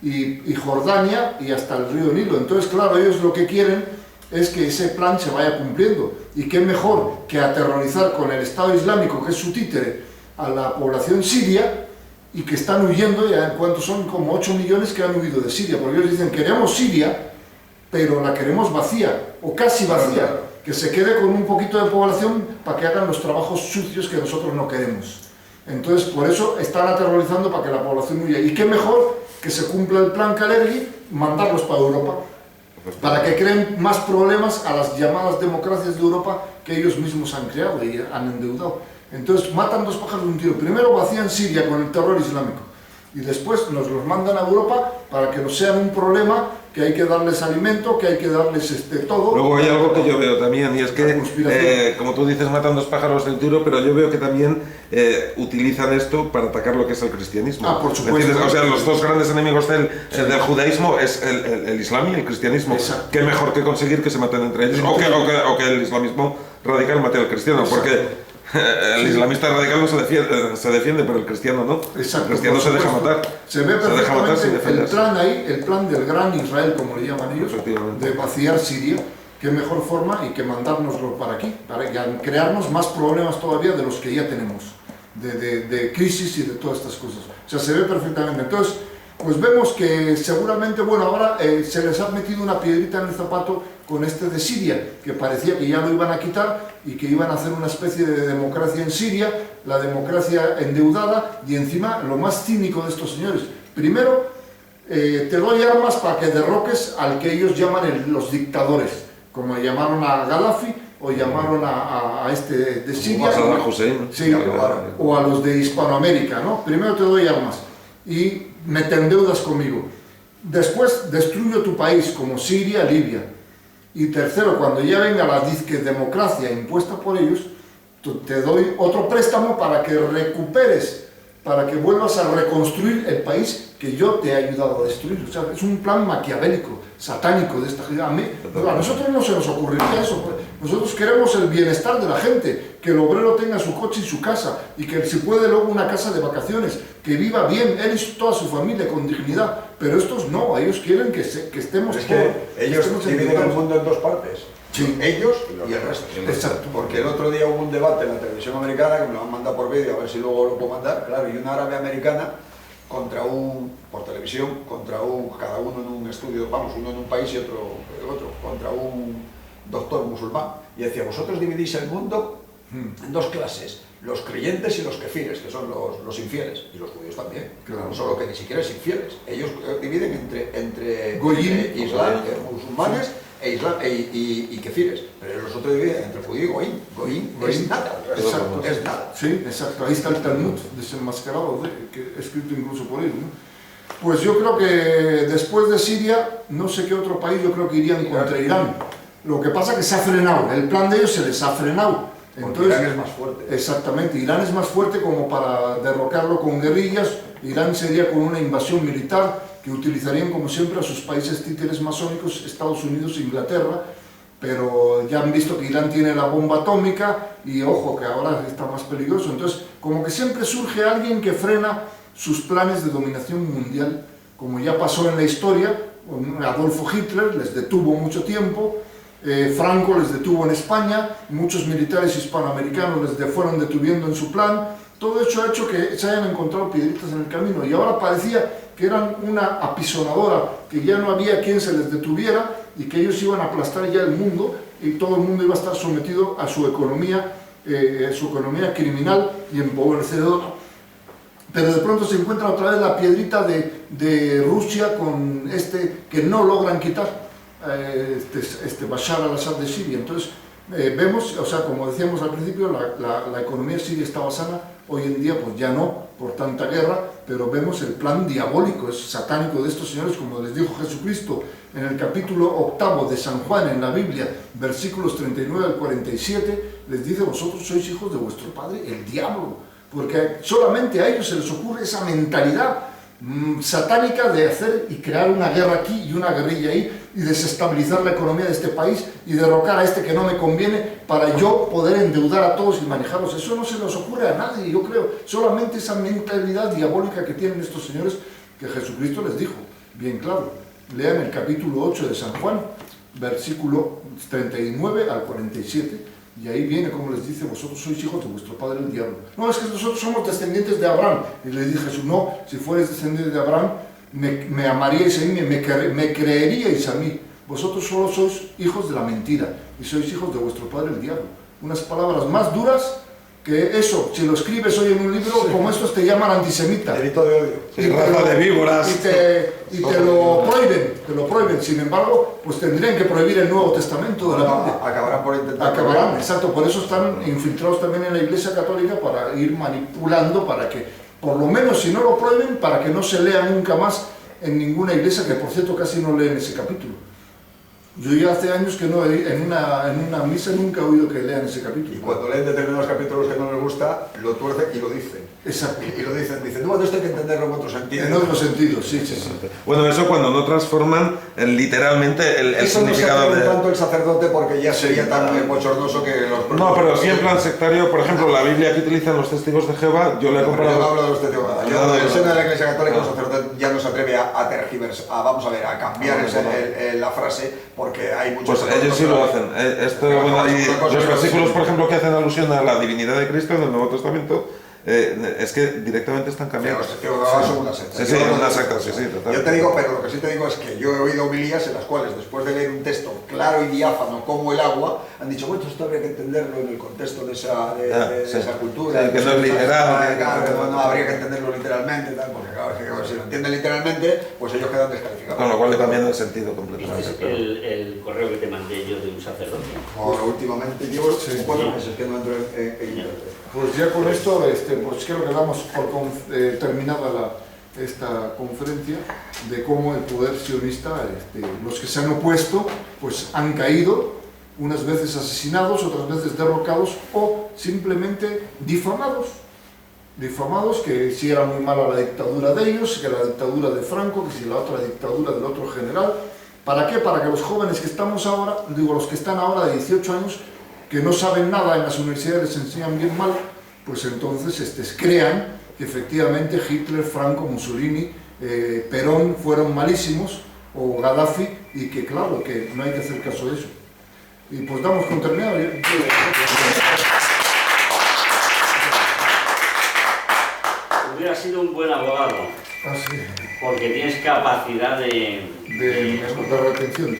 y Jordania y hasta el río Nilo. Entonces, claro, ellos lo que quieren es que ese plan se vaya cumpliendo. Y qué mejor que aterrorizar con el Estado Islámico, que es su títere, a la población siria, y que están huyendo, ya en cuanto son como 8 millones que han huido de Siria, porque ellos dicen, queremos Siria, pero la queremos vacía, o casi vacía, que se quede con un poquito de población para que hagan los trabajos sucios que nosotros no queremos. Entonces, por eso están aterrorizando para que la población huya. Y qué mejor que se cumpla el plan Kalergi, mandarlos para Europa, para que creen más problemas a las llamadas democracias de Europa que ellos mismos han creado y han endeudado. Entonces matan 2 pájaros de un tiro. Primero vacían Siria con el terror islámico y después nos los mandan a Europa para que nos sean un problema, que hay que darles alimento, que hay que darles todo. Luego hay algo que yo veo también, y es que, como tú dices, matan 2 pájaros de un tiro, pero yo veo que también utilizan esto para atacar lo que es el cristianismo. Ah, por supuesto. O sea, los 2 grandes enemigos del judaísmo es el islam y el cristianismo. Exacto. Qué mejor que conseguir que se maten entre ellos, o que el islamismo radical mate al cristiano. Exacto. Porque el islamista radical no se defiende, pero el cristiano no. Exacto, el cristiano se deja matar. Se ve perfectamente el plan ahí, el plan del Gran Israel, como le llaman ellos, de vaciar Siria. Qué mejor forma y que mandárnoslo para aquí, para crearnos más problemas todavía de los que ya tenemos, de crisis y de todas estas cosas. O sea, se ve perfectamente. Entonces, pues vemos que seguramente, bueno, ahora se les ha metido una piedrita en el zapato con este de Siria, que parecía que ya lo iban a quitar y que iban a hacer una especie de democracia en Siria, la democracia endeudada, y encima lo más cínico de estos señores. Primero, te doy armas para que derroques al que ellos llaman los dictadores, como llamaron a Gaddafi, o llamaron a este de Siria, Saddam Hussein, sí, o a los de Hispanoamérica, ¿no? Primero te doy armas y me te endeudas conmigo. Después destruyo tu país, como Siria, Libia. Y tercero, cuando ya venga la disque democracia impuesta por ellos, te doy otro préstamo para que recuperes, para que vuelvas a reconstruir el país que yo te he ayudado a destruir. O sea, es un plan maquiavélico, satánico de esta gente. A nosotros no se nos ocurriría eso. Nosotros queremos el bienestar de la gente, que el obrero tenga su coche y su casa, y que si puede luego una casa de vacaciones, que viva bien, él y toda su familia con dignidad. Pero estos no, ellos quieren que estemos... Es que ellos dividen el mundo en dos partes. Sí. Ellos y el resto. Exacto. Porque el otro día hubo un debate en la televisión americana, que me lo han mandado por vídeo, a ver si luego lo puedo mandar, claro, y una árabe americana por televisión, contra cada uno en un estudio, vamos, uno en un país y otro, contra un doctor musulmán. Y decía, vosotros dividís el mundo en dos clases, los creyentes y los kefires, que son los infieles, y los judíos también, claro. Solo que ni siquiera es infieles. Ellos dividen entre Islam, musulmanes y kefires, pero los otros dividen entre judío y goín es nada, exacto. Es nada. Sí, exacto, ahí está el Talmud desenmascarado, que escrito incluso por ellos, ¿no? Pues yo creo que después de Siria, no sé qué otro país, yo creo que irían contra Irán. Lo que pasa es que se ha frenado, el plan de ellos se les ha frenado. Entonces, Irán es más fuerte. Exactamente, Irán es más fuerte como para derrocarlo con guerrillas. Irán sería con una invasión militar que utilizarían como siempre a sus países títeres masónicos, Estados Unidos e Inglaterra, pero ya han visto que Irán tiene la bomba atómica y ojo que ahora está más peligroso. Entonces, como que siempre surge alguien que frena sus planes de dominación mundial, como ya pasó en la historia. Adolfo Hitler les detuvo mucho tiempo, Franco les detuvo en España, muchos militares hispanoamericanos les fueron detuviendo en su plan. Todo eso ha hecho que se hayan encontrado piedritas en el camino y ahora parecía que eran una apisonadora, que ya no había quien se les detuviera y que ellos iban a aplastar ya el mundo y todo el mundo iba a estar sometido a su economía criminal y empobrecedora. Pero de pronto se encuentra otra vez la piedrita de Rusia con que no logran quitar, Bashar al-Assad de Siria. Entonces vemos, o sea, como decíamos al principio, la economía siria estaba sana, hoy en día pues ya no, por tanta guerra, pero vemos el plan diabólico, es satánico de estos señores, como les dijo Jesucristo en el capítulo 8 de San Juan en la Biblia, versículos 39 al 47, les dice, vosotros sois hijos de vuestro padre, el diablo, porque solamente a ellos se les ocurre esa mentalidad satánica de hacer y crear una guerra aquí y una guerrilla ahí y desestabilizar la economía de este país y derrocar a este que no me conviene para yo poder endeudar a todos y manejarlos. Eso no se nos ocurre a nadie, yo creo, solamente esa mentalidad diabólica que tienen estos señores que Jesucristo les dijo, bien claro. Lean el capítulo 8 de San Juan, versículo 39 al 47, y ahí viene como les dice, vosotros sois hijos de vuestro padre el diablo. No, es que nosotros somos descendientes de Abraham. Y le dije Jesús, no, si fueres descendiente de Abraham, me amaríais a mí, me creeríais a mí. Vosotros solo sois hijos de la mentira y sois hijos de vuestro padre el diablo. Unas palabras más duras que eso, si lo escribes hoy en un libro, sí, como estos te llaman antisemita. Delito de odio. Sí, raza de víboras. Y te lo prohíben. Sin embargo, pues tendrían que prohibir el Nuevo Testamento de la Biblia. Acabarán por intentar. Acabarán, exacto. Por eso están infiltrados también en la Iglesia Católica para ir manipulando, para que, por lo menos si no lo prohíben, para que no se lea nunca más en ninguna iglesia, que por cierto casi no leen ese capítulo. Yo ya hace años que no, en una misa nunca he oído que lean ese capítulo. Y cuando leen determinados capítulos que no les gusta, lo tuercen y lo dicen. Exacto. Y lo dicen, no, esto hay que entenderlo en otro sentido. En otro sentido, sí. Bueno, eso cuando no transforman literalmente el significado no se de... tanto el sacerdote porque ya sería tan bochornoso que los... No, pero sí en plan sectario, por ejemplo, la Biblia que utilizan los testigos de Jehová, yo le he comparado... Yo no hablo de los testigos de Jehová. Yo en el seno de la Iglesia Católica los sacerdotes ya no se atreve a tergiversar, a cambiar la frase, porque hay muchos... Pues ellos sí lo hacen. Los versículos, por ejemplo, que hacen alusión a la divinidad de Cristo en el Nuevo Testamento, es que directamente están cambiando. Pero son una secta. Sí, una secta, sí, total. Yo te digo, pero lo que sí te digo es que yo he oído homilías en las cuales, después de leer un texto claro y diáfano como el agua, han dicho, bueno, esto habría que entenderlo en el contexto de esa cultura. Sí, que no es literal. Claro, no habría que entenderlo literalmente, tal, porque claro, si lo entienden literalmente, pues ellos quedan descalificados. Con lo cual le cambiando el sentido completamente. Este es el correo que te mandé yo de un sacerdote. Ahora, últimamente llevo 4 meses que no entro en internet. Pues ya con esto, pues creo que damos por terminada esta conferencia de cómo el poder sionista, los que se han opuesto, pues han caído, unas veces asesinados, otras veces derrocados o simplemente difamados. Difamados, que si era muy mala la dictadura de ellos, que la dictadura de Franco, que si la otra dictadura del otro general. ¿Para qué? Para que los jóvenes que estamos ahora, digo los que están ahora de 18 años, que no saben nada, en las universidades les enseñan bien mal, pues entonces crean que efectivamente Hitler, Franco, Mussolini, Perón fueron malísimos, o Gaddafi, y que claro, que no hay que hacer caso de eso. Y pues damos con terminado. Hubieras sido un buen abogado, Ah, sí. porque tienes capacidad de De retención.